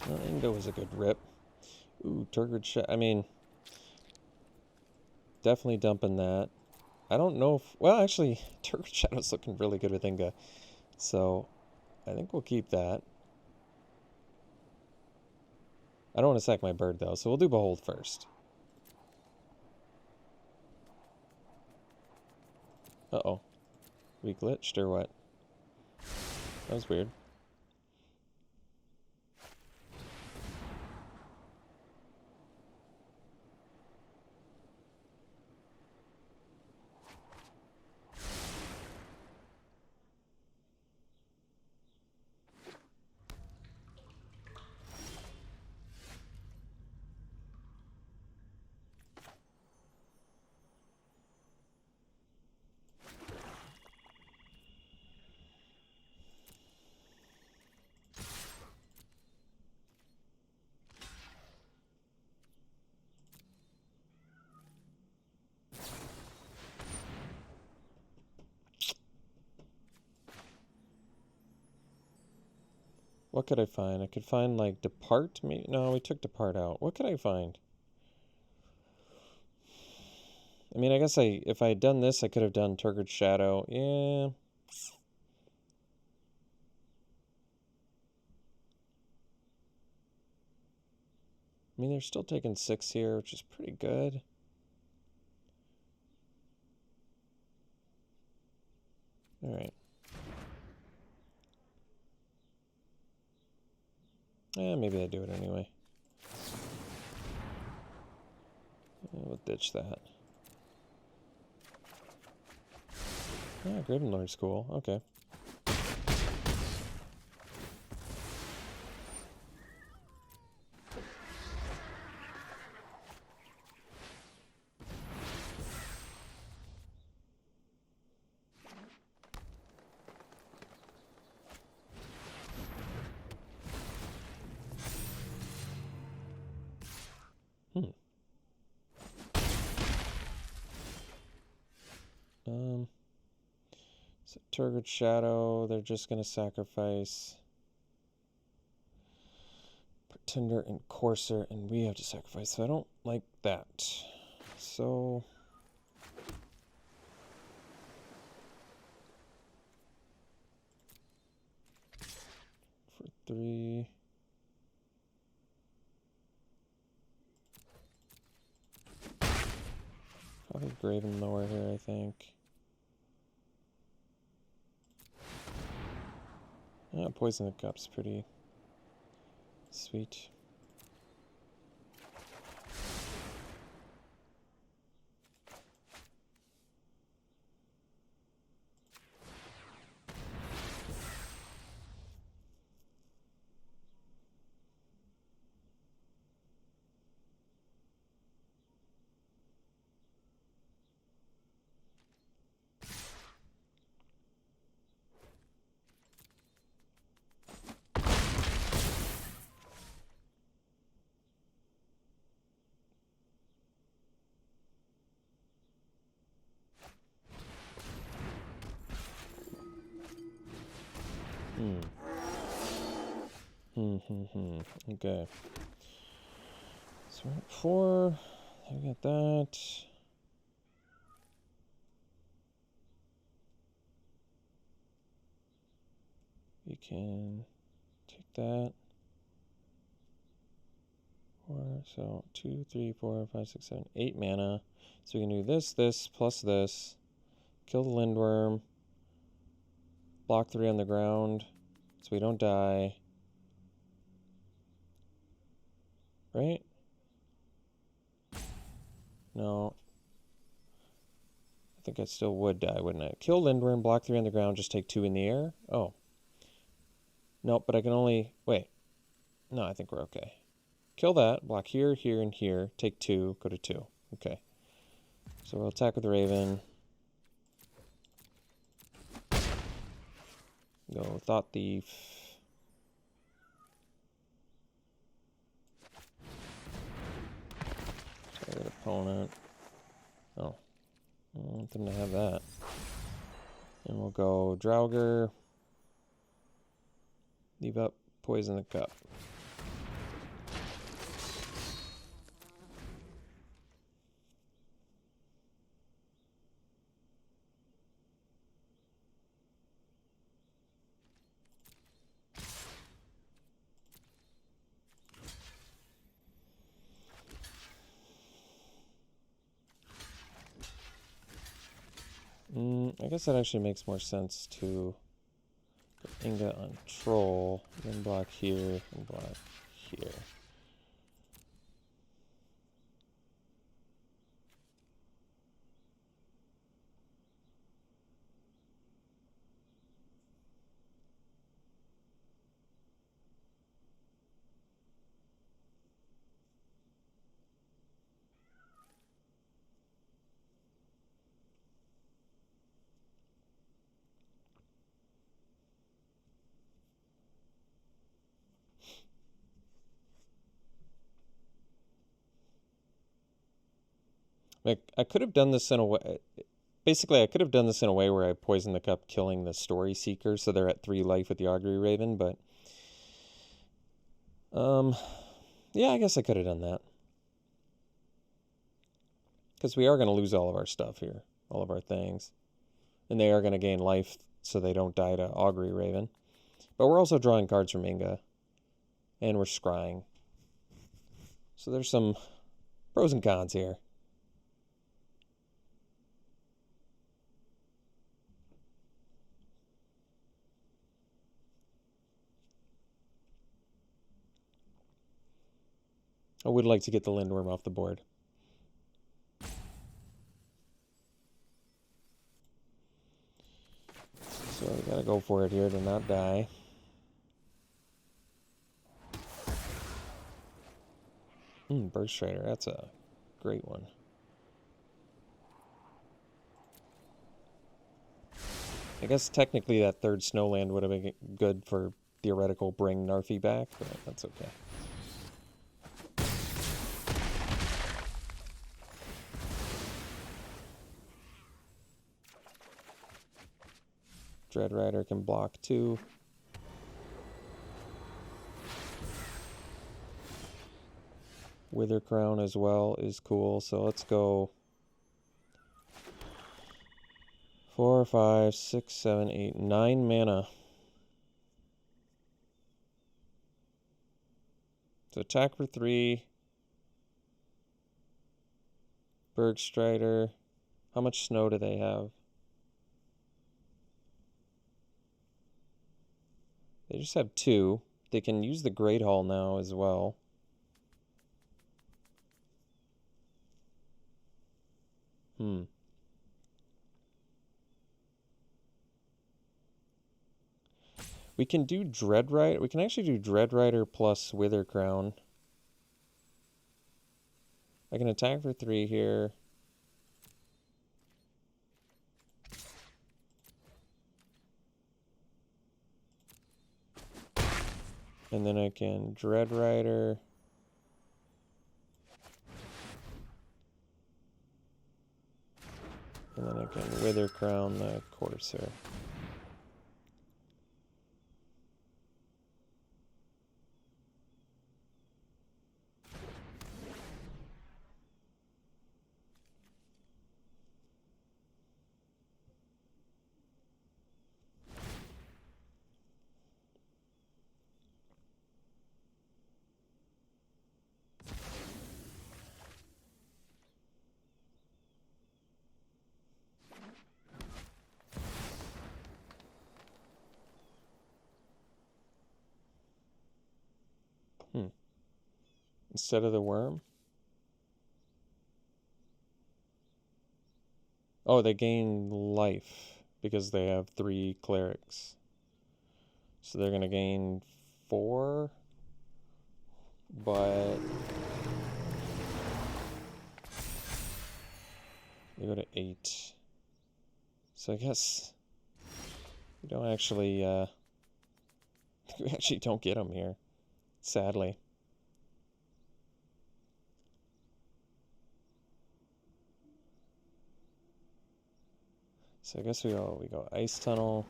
Well, Ingo was a good rip. Ooh, Turgid Shadow. I mean, definitely dumping that. I don't know if... Well, actually, Turgid Shadow's looking really good with Inga. So, I think we'll keep that. I don't want to sack my bird, though, so we'll do Behold first. Uh-oh. We glitched, or what? That was weird. What could I find? I could find, like, Depart, maybe? No, we took Depart out. What could I find? I mean, I guess if I had done this, I could have done Turgid Shadow. Yeah. I mean, they're still taking 6 here, which is pretty good. Alright. Yeah, maybe I do it anyway. We'll ditch that. Yeah, Gryffindor's cool. Okay. So Turgid Shadow, they're just gonna sacrifice Pretender and Courser, and we have to sacrifice, so I don't like that. So... for 3... Probably Graven lower here, I think. Yeah, Poison the Cup's pretty sweet. Okay. So we're at 4. We got that. You can take that. 4, so 2, 3, 4, 5, 6, 7, 8 mana. So we can do this, this, plus this. Kill the Lindworm. Block 3 on the ground, so we don't die. Right? No. I think I still would die, wouldn't I? Kill Lindworm, block 3 on the ground, just take 2 in the air? Oh. Nope, but I can only... Wait. No, I think we're okay. Kill that, block here, here, and here. Take 2, go to 2. Okay. So we'll attack with the Raven. Go Thought Thief. Target opponent. Oh. I don't want them to have that. And we'll go Draugr. Leave up Poison the Cup. I guess that actually makes more sense to put Inga on Troll, then block here, and block here. Like, I could have done this in a way... Basically, I could have done this in a way where I Poison the Cup, killing the Story Seeker, so they're at 3 life with the Augury Raven, but... yeah, I guess I could have done that. Because we are going to lose all of our stuff here. All of our things. And they are going to gain life so they don't die to Augury Raven. But we're also drawing cards from Inga. And we're scrying. So there's some pros and cons here. I would like to get the Lindworm off the board. So we gotta go for it here to not die. Burst Strider, that's a great one. I guess technically that third Snowland would have been good for theoretical bring Narfi back, but that's okay. Dread Rider can block 2. Wither Crown as well is cool, so let's go 4, 5, 6, 7, 8, 9 mana. So attack for 3. Bergstrider. How much snow do they have? They just have 2. They can use the Great Hall now as well. We can do Dreadrider. We can actually do Dreadrider plus Wither Crown. I can attack for 3 here. And then I can Dreadrider. And then I can Wither Crown the Courser. Instead of the worm? Oh, they gain life because they have 3 clerics. So they're going to gain 4. But they go to 8. So I guess we don't actually, we actually don't get them here, sadly. So I guess we go Ice Tunnel.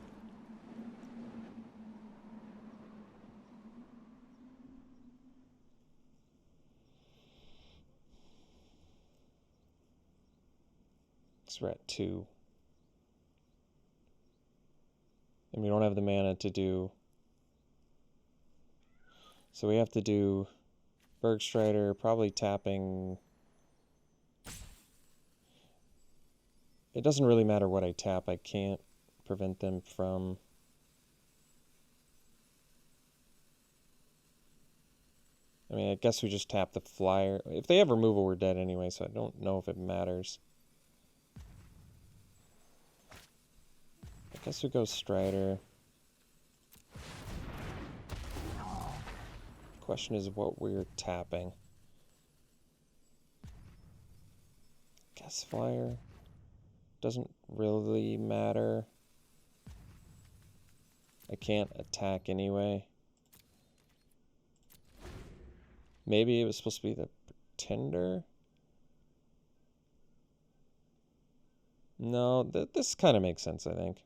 Because we're at 2. And we don't have the mana to do. So we have to do Bergstrider, probably tapping. It doesn't really matter what I tap. I can't prevent them from. I mean, I guess we just tap the flyer. If they have removal, we're dead anyway, so I don't know if it matters. I guess we go Strider. Question is what we're tapping. Guess flyer. Doesn't really matter. I can't attack anyway. Maybe it was supposed to be the Pretender? No, this kind of makes sense, I think.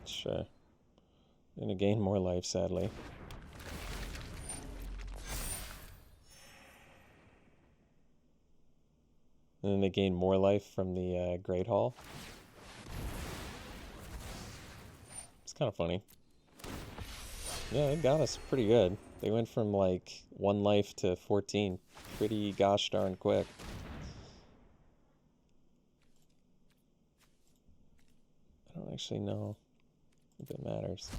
Sure. I'm gonna gain more life, sadly. And then they gain more life from the Great Hall. It's kind of funny. Yeah, they got us pretty good. They went from like 1 life to 14. Pretty gosh darn quick. I don't actually know if it matters.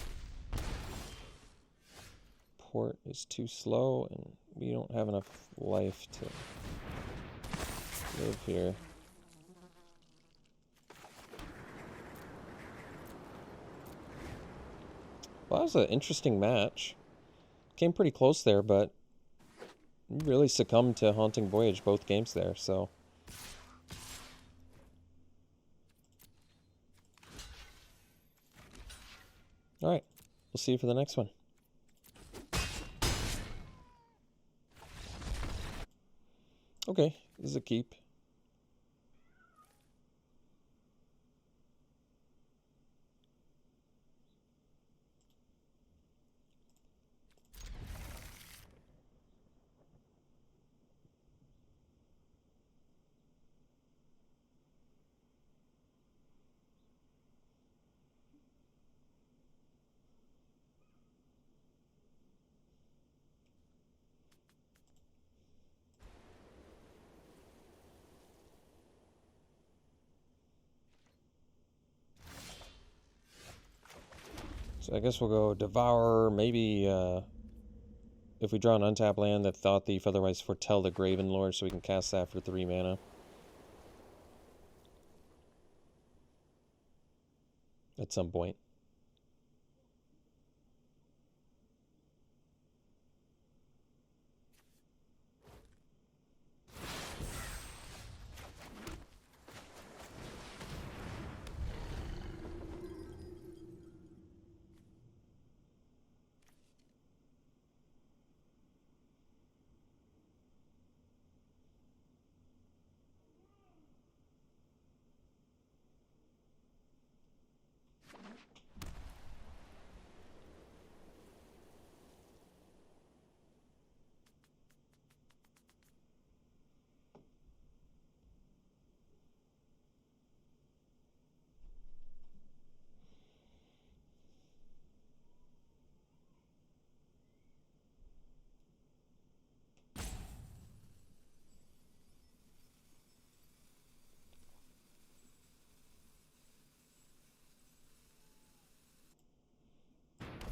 Port is too slow and we don't have enough life to live here. Well, that was an interesting match. Came pretty close there, but really succumbed to Haunting Voyage both games there, so. Alright, we'll see you for the next one. Okay, this is a keep. So I guess we'll go Devour, maybe if we draw an untapped land that Thought Thief, otherwise Foretell the Graven Lord, so we can cast that for 3 mana. At some point.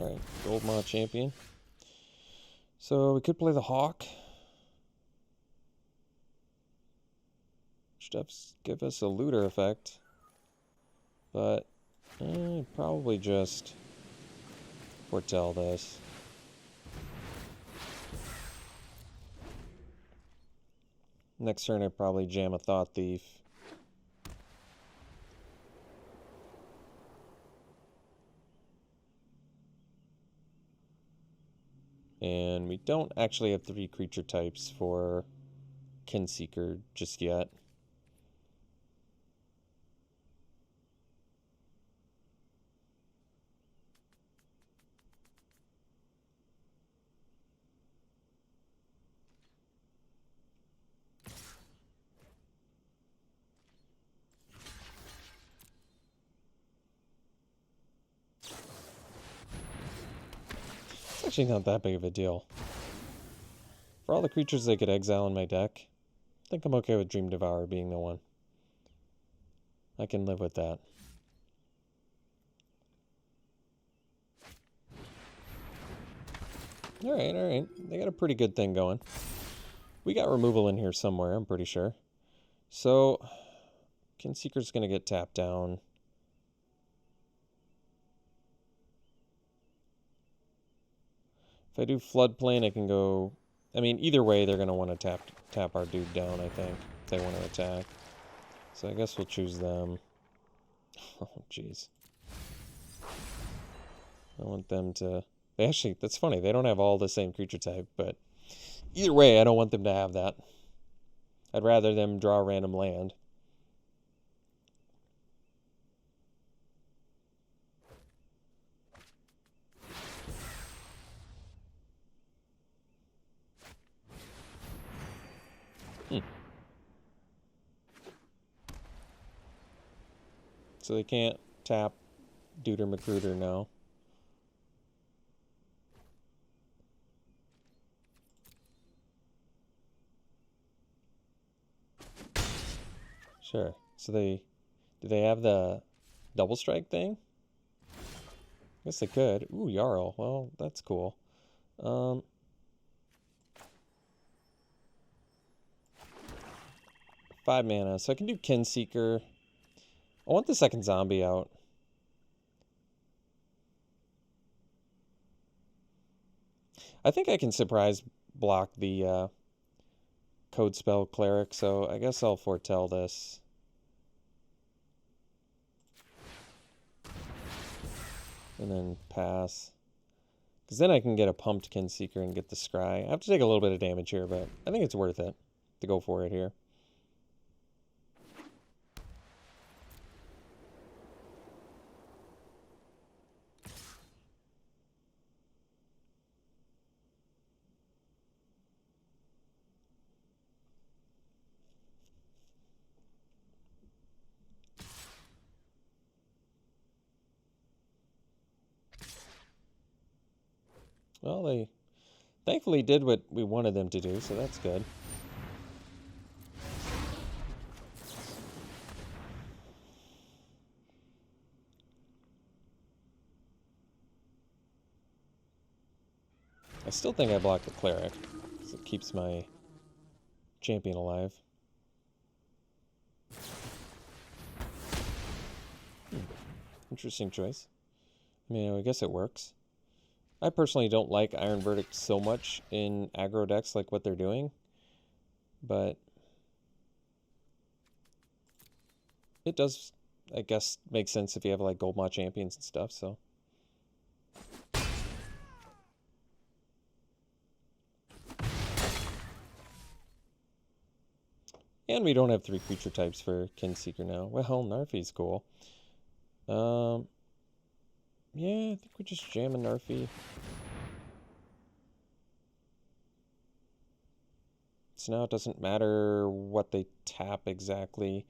Alright, Goldmaw Champion. So we could play the Hawk. Which does give us a looter effect. But probably just Foretell this. Next turn I'd probably jam a Thought Thief. And we don't actually have 3 creature types for Kinseeker just yet. It's actually not that big of a deal. For all the creatures they could exile in my deck, I think I'm okay with Dream Devourer being the one. I can live with that. Alright, alright. They got a pretty good thing going. We got removal in here somewhere, I'm pretty sure. So, Kinseeker's going to get tapped down. If I do Floodplain, I can go... I mean, either way, they're going to want to tap our dude down, I think, if they want to attack. So I guess we'll choose them. Oh, jeez. I want them to... They actually, that's funny, they don't have all the same creature type, but either way, I don't want them to have that. I'd rather them draw a random land. So they can't tap Duder McGruder now. Sure. So do they have the double strike thing? I guess they could. Ooh, Jarl. Well, that's cool. 5 mana. So I can do Kinseeker. I want the second zombie out. I think I can surprise block the Code Spell Cleric, so I guess I'll Foretell this. And then pass. Because then I can get a pumped Kinseeker and get the Scry. I have to take a little bit of damage here, but I think it's worth it to go for it here. Well, they thankfully did what we wanted them to do, so that's good. I still think I block the cleric, because it keeps my champion alive. Interesting choice. I mean, I guess it works. I personally don't like Iron Verdict so much in aggro decks like what they're doing, but it does, I guess, make sense if you have like Goldmaw champions and stuff, so. And we don't have 3 creature types for Kinseeker now. Well, Narfi's cool. Yeah, I think we're just jamming Narfi. So now it doesn't matter what they tap exactly.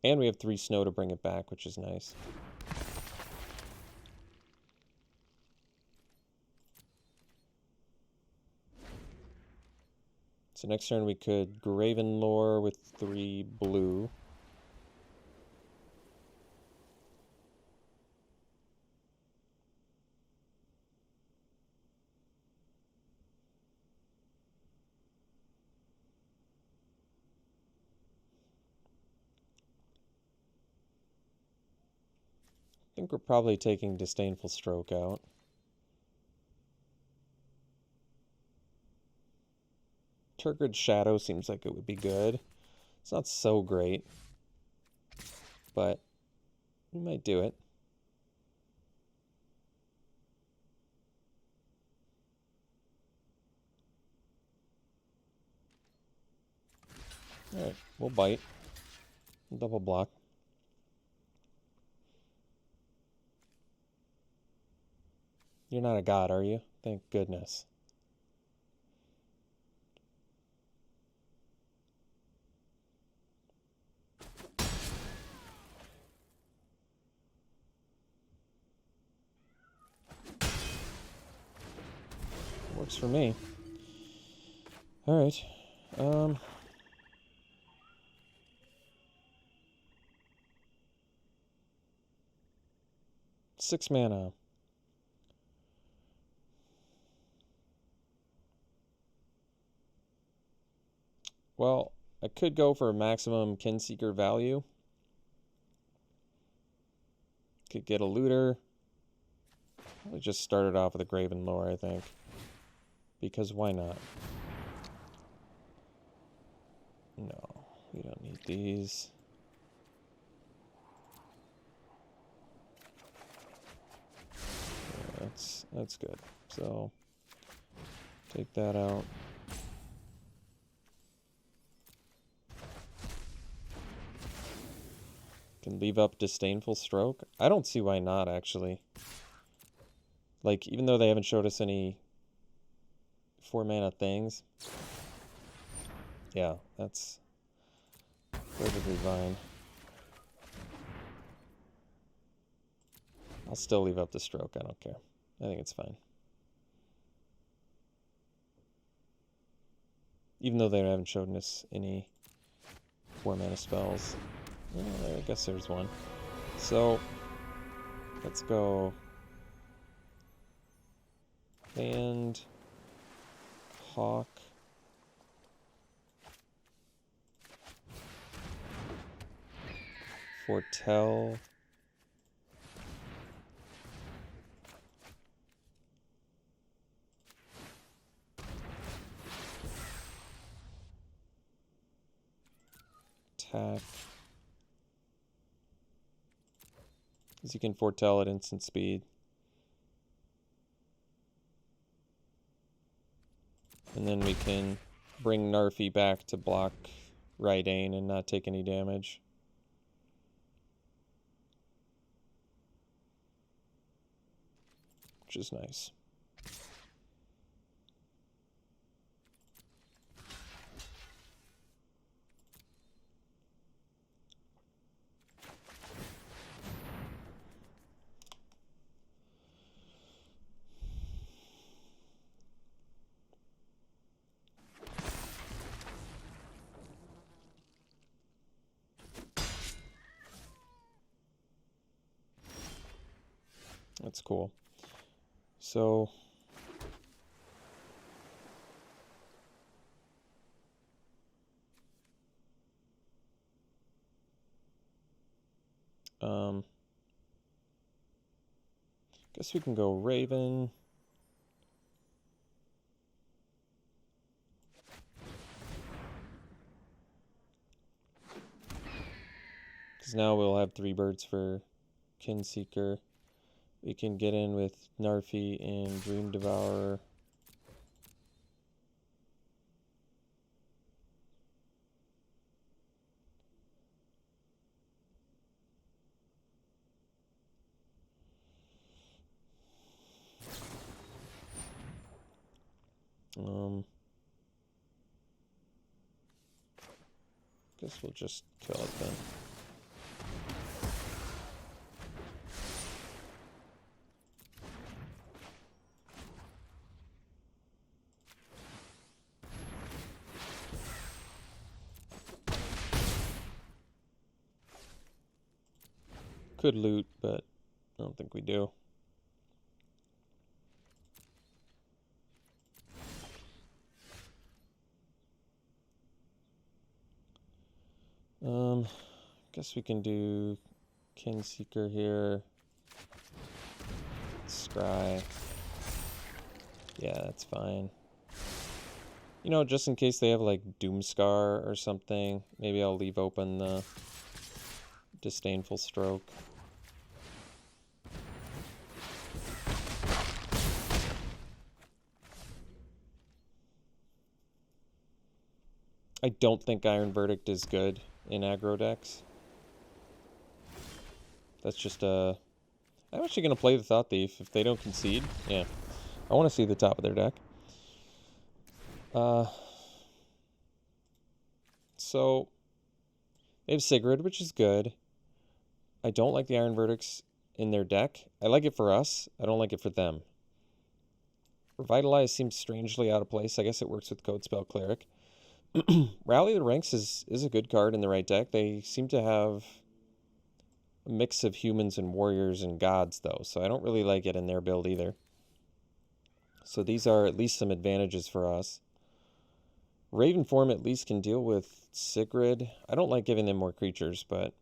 And we have 3 snow to bring it back, which is nice. So next turn we could Gravenlore with 3 blue. I think we're probably taking Disdainful Stroke out. Turgid Shadow seems like it would be good. It's not so great, but we might do it. Alright, we'll bite. Double block. You're not a god, are you? Thank goodness. Works for me. Alright. 6 mana. Well, I could go for a maximum Kinseeker value. Could get a looter. Probably just started off with a Gravenlore, I think. Because why not? No, we don't need these. Yeah, that's good. So take that out. Can leave up Disdainful Stroke. I don't see why not, actually. Like, even though they haven't showed us any 4 mana things. Yeah, that's perfectly fine. I'll still leave up the Stroke, I don't care. I think it's fine. Even though they haven't shown us any 4 mana spells. I guess there's one. So, let's go. And Hawk. Foretell. Attack. Because you can foretell at instant speed. And then we can bring Narfi back to block Raidane and not take any damage. Which is nice. That's cool. So guess we can go Raven. Because now we'll have 3 birds for Kinseeker. We can get in with Narfi and Dream Devourer. Guess we'll just kill it then. Could loot, but I don't think we do. Guess we can do Kinseeker here. Scry. Yeah, that's fine. You know, just in case they have like Doomscar or something, maybe I'll leave open the Disdainful Stroke. I don't think Iron Verdict is good in aggro decks. That's just I'm actually going to play the Thought Thief if they don't concede. Yeah. I want to see the top of their deck. So, they have Sigrid, which is good. I don't like the Iron Verdicts in their deck. I like it for us. I don't like it for them. Revitalize seems strangely out of place. I guess it works with Code Spell Cleric. Rally the Ranks is a good card in the right deck. They seem to have a mix of humans and warriors and gods, though, so I don't really like it in their build either. So these are at least some advantages for us. Raven form at least can deal with Sigrid. I don't like giving them more creatures, but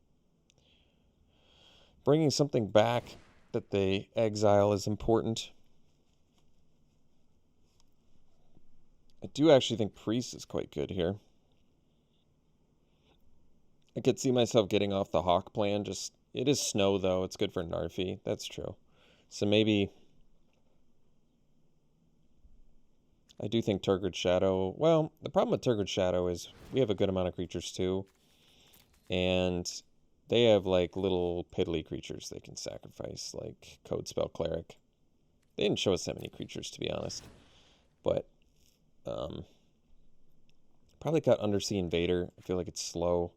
bringing something back that they exile is important. I do actually think Priest is quite good here. I could see myself getting off the Hawk plan. Just, it is snow, though. It's good for Narfi. That's true. So maybe I do think Turgid Shadow... Well, the problem with Turgid Shadow is we have a good amount of creatures, too. And they have, like, little piddly creatures they can sacrifice, like Code Spell Cleric. They didn't show us that many creatures, to be honest. But, probably cut Undersea Invader. I feel like it's slow.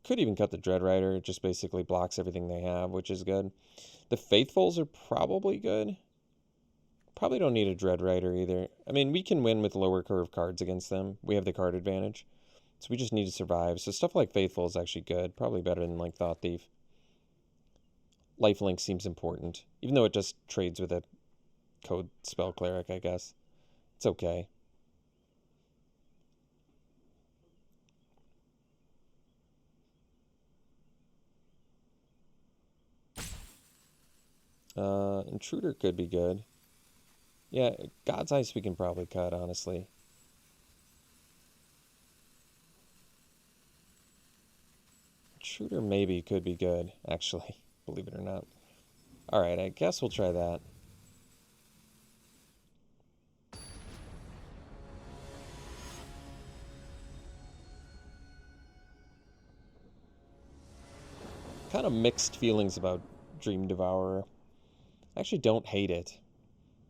Could even cut the Dread Rider. It just basically blocks everything they have, which is good. The Faithfuls are probably good. Probably don't need a Dread Rider either. I mean, we can win with lower curve cards against them. We have the card advantage. So we just need to survive. So stuff like Faithful is actually good. Probably better than like Thought Thief. Lifelink seems important. Even though it just trades with a Code Spell Cleric, I guess. It's okay. Intruder could be good. Yeah, God's Ice we can probably cut, honestly. Intruder maybe could be good, actually, believe it or not. Alright, I guess we'll try that. Kind of mixed feelings about Dream Devourer. I actually don't hate it,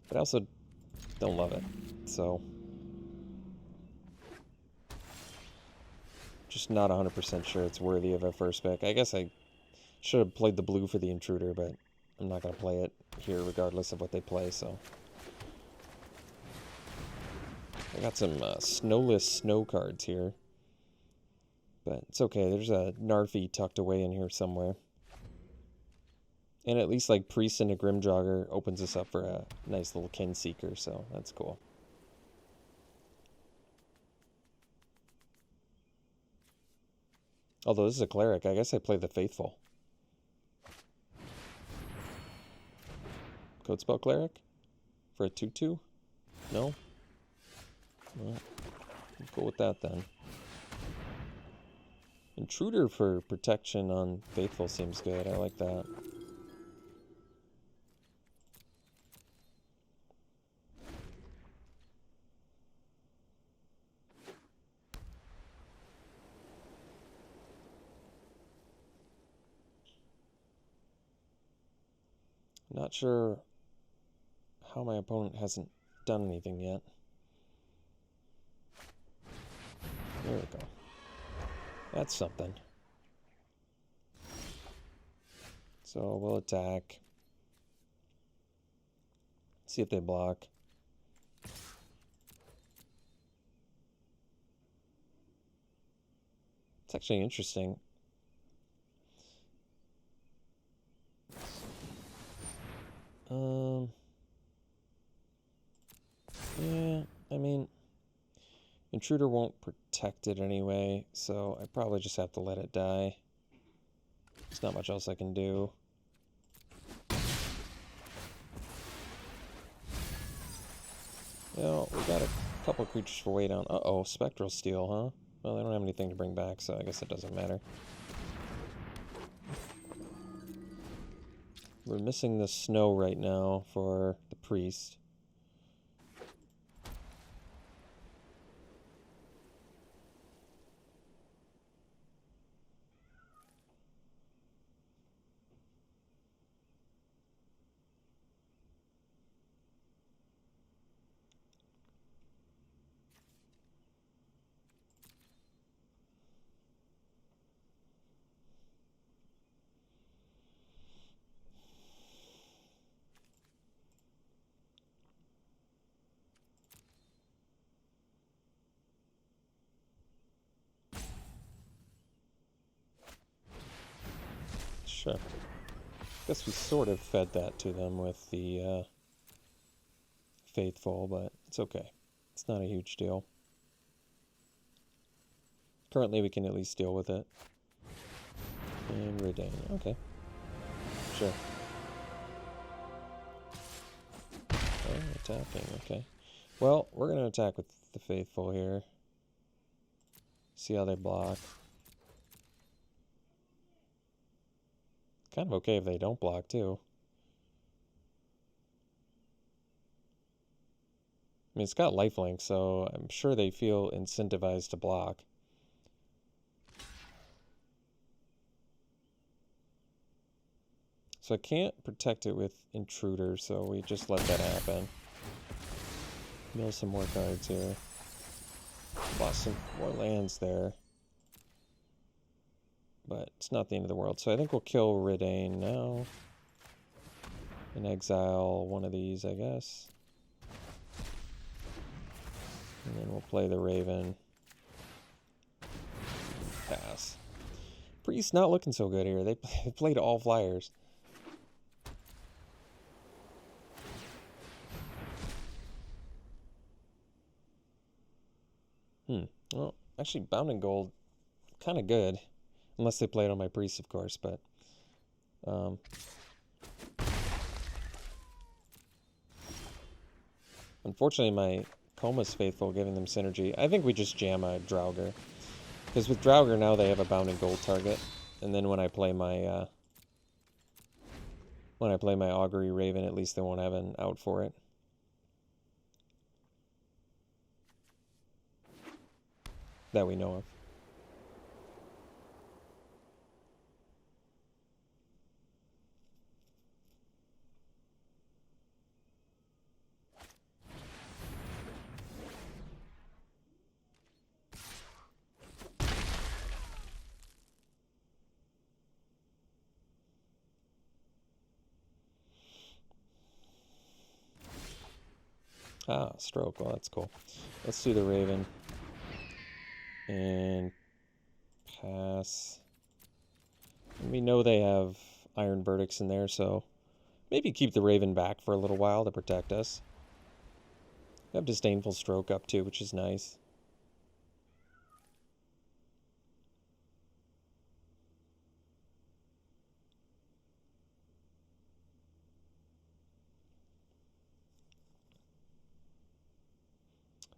but I also don't love it, so just not 100% sure it's worthy of a first pick. I guess I should have played the blue for the Intruder, but I'm not going to play it here regardless of what they play, so. I got some snowless snow cards here, but it's okay. There's a Narfi tucked away in here somewhere. And at least like Priest and a Grimjogger opens us up for a nice little Kin Seeker, so that's cool. Although this is a Cleric, I guess I play the Faithful. Codespell Cleric? For a 2/2? No? Well, go with that then. Intruder for protection on Faithful seems good. I like that. Not sure how my opponent hasn't done anything yet. There we go. That's something. So we'll attack. See if they block. It's actually interesting. Yeah, I mean, Intruder won't protect it anyway, so I probably just have to let it die. There's not much else I can do. Well, we got a couple creatures for way down. Uh-oh, Spectral Steel, huh? Well, they don't have anything to bring back, so I guess it doesn't matter. We're missing the snow right now for the Priest. Sure. Guess we sort of fed that to them with the Faithful, but it's okay. It's not a huge deal. Currently, we can at least deal with it. And Redain. Okay. Sure. Oh, attacking. Okay. Well, we're going to attack with the Faithful here. See how they block. Kind of okay if they don't block, too. I mean, it's got lifelink, so I'm sure they feel incentivized to block. So I can't protect it with Intruder, so we just let that happen. Mill some more cards here. Lost some more lands there. But it's not the end of the world. So I think we'll kill Redain now. And exile one of these, I guess. And then we'll play the Raven. Pass. Priest not looking so good here. They played all flyers. Well, actually, Bounding Gold, kind of good. Unless they played on my Priest, of course, but... unfortunately, my Coma's Faithful giving them synergy. I think we just jam a Draugr. Because with Draugr now they have a Bounding Gold target. And then when I play my... Augury Raven, at least they won't have an out for it. That we know of. Ah, Stroke. Well, that's cool. Let's do the Raven. And pass. And we know they have Iron Verdicts in there, so maybe keep the Raven back for a little while to protect us. We have Disdainful Stroke up too, which is nice.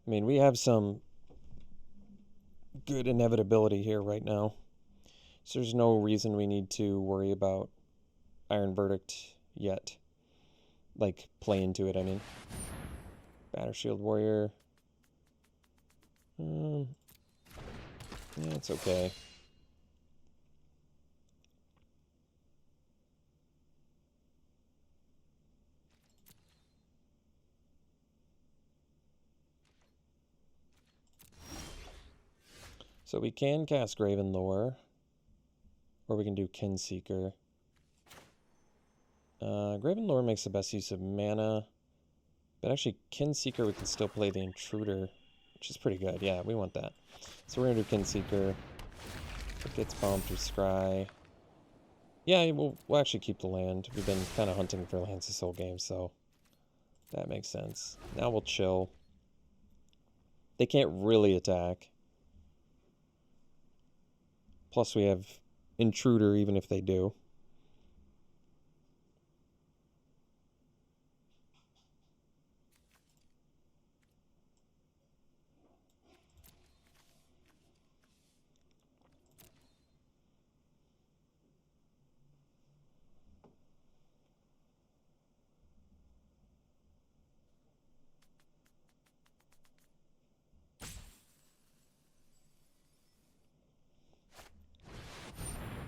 I mean, we have some good inevitability here right now. So there's no reason we need to worry about Iron Verdict yet. Like, play into it, I mean. Battershield Warrior. Yeah, it's okay. So we can cast Graven Lore. Or we can do Kinseeker. Graven Lore makes the best use of mana. But actually, Kinseeker, we can still play the Intruder, which is pretty good. Yeah, we want that. So we're going to do Kinseeker. It gets bumped through Scry. Yeah, we'll actually keep the land. We've been kind of hunting for lands this whole game, so that makes sense. Now we'll chill. They can't really attack. Plus we have Intruder, even if they do.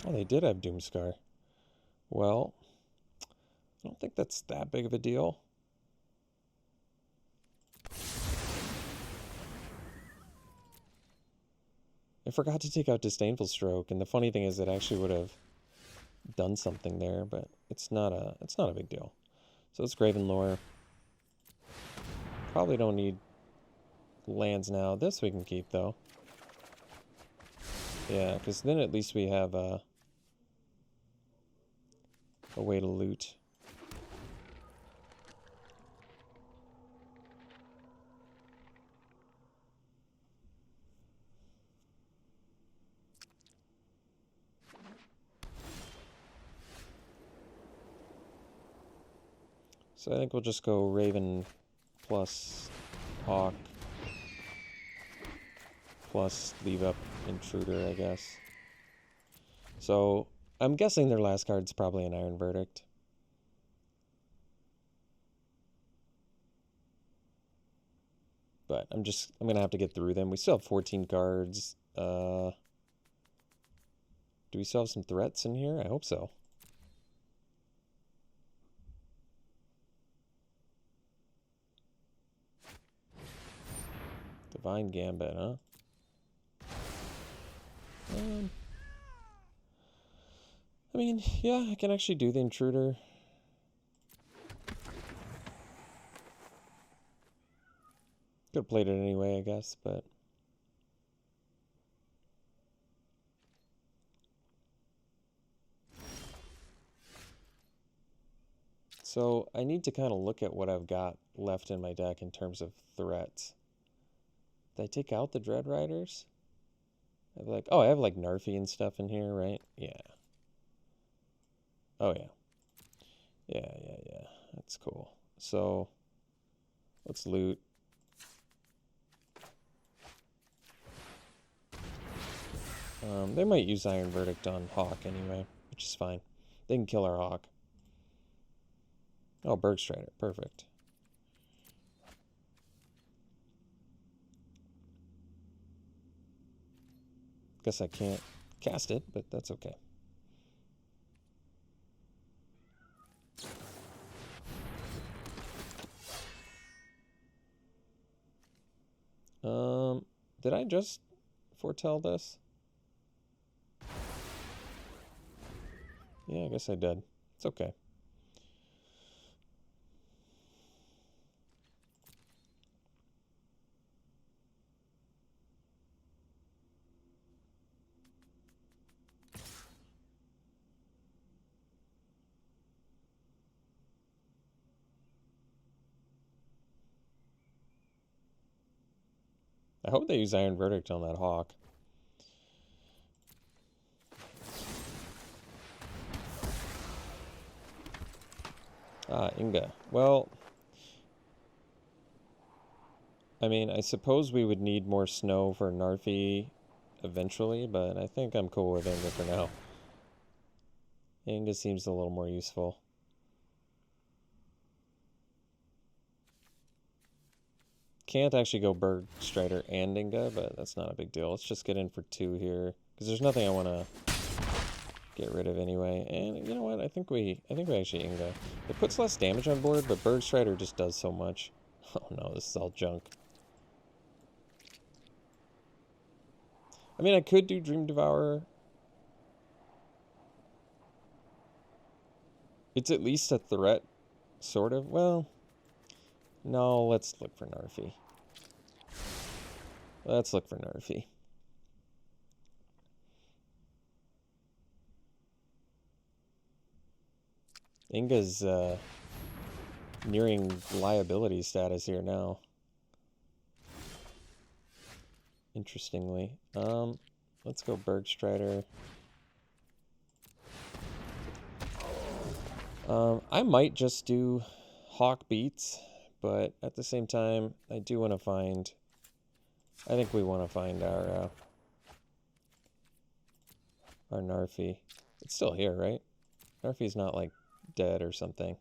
Oh, they did have Doomscar. Well, I don't think that's that big of a deal. I forgot to take out Disdainful Stroke, and the funny thing is it actually would have done something there, but it's not a big deal. So it's Graven Lore. Probably don't need lands now. This we can keep, though. Yeah, because then at least we have a way to loot. So I think we'll just go Raven plus Hawk plus leave up Intruder, I guess. So I'm guessing their last card's probably an Iron Verdict. But I'm gonna have to get through them. We still have 14 cards. Do we still have some threats in here? I hope so. Divine Gambit, huh? I mean, yeah, I can actually do the Intruder. Could have played it anyway, I guess, but... So, I need to kind of look at what I've got left in my deck in terms of threats. Did I take out the Dread Riders? I have like Narfi and stuff in here, right? Yeah. Oh, yeah. Yeah. That's cool. So, let's loot. They might use Iron Verdict on Hawk anyway, which is fine. They can kill our Hawk. Oh, Bergstrider. Perfect. Guess I can't cast it, but that's okay. Did I just foretell this? Yeah, I guess I did. It's okay. I hope they use Iron Verdict on that Hawk. Inga. Well, I mean, I suppose we would need more snow for Narfi eventually, but I think I'm cool with Inga for now. Inga seems a little more useful. Can't actually go Berg Strider and Inga, but that's not a big deal. Let's just get in for 2 here, because there's nothing I want to get rid of anyway. And you know what? I think we actually Inga. It puts less damage on board, but Berg Strider just does so much. Oh no, this is all junk. I mean, I could do Dream Devourer. It's at least a threat, sort of. Well, no, let's look for Narfi. Let's look for Narfi. Inga's nearing liability status here now. Interestingly. Let's go Bergstrider. I might just do Hawk Beats, but at the same time, I do want to find... I think we want to find our Narfi. It's still here, right? Narfi's not, like, dead or something.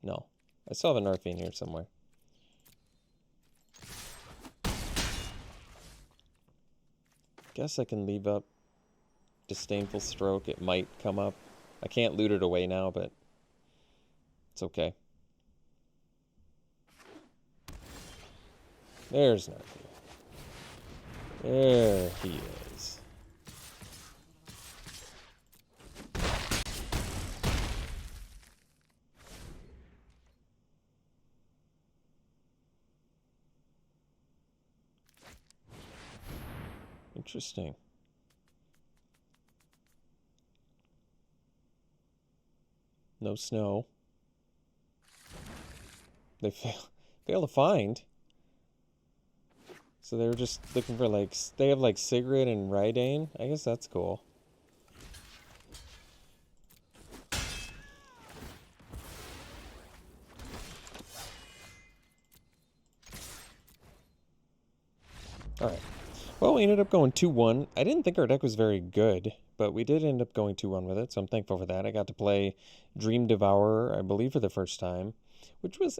No. I still have a Narfi in here somewhere. Guess I can leave up Disdainful Stroke. It might come up. I can't loot it away now, but it's okay. There's Narfi. There he is. Interesting. No snow. They fail to find. So they were just looking for, like, they have, like, Sigrid and Rydane. I guess that's cool. Alright. Well, we ended up going 2-1. I didn't think our deck was very good, but we did end up going 2-1 with it, so I'm thankful for that. I got to play Dream Devourer, I believe, for the first time, which was,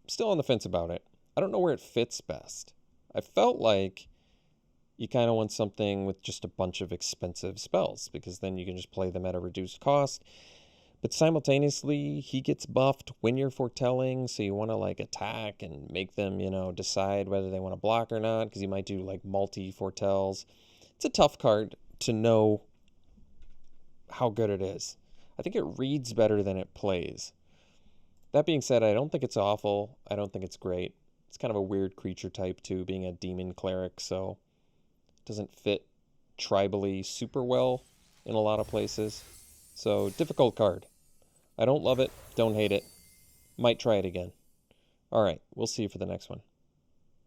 still on the fence about it. I don't know where it fits best. I felt like you kind of want something with just a bunch of expensive spells, because then you can just play them at a reduced cost. But simultaneously, he gets buffed when you're foretelling, so you want to, like, attack and make them, you know, decide whether they want to block or not, because you might do, like, multi-foretells. It's a tough card to know how good it is. I think it reads better than it plays. That being said, I don't think it's awful. I don't think it's great. It's kind of a weird creature type, too, being a demon cleric, so it doesn't fit tribally super well in a lot of places. So, difficult card. I don't love it, don't hate it. Might try it again. Alright, we'll see you for the next one.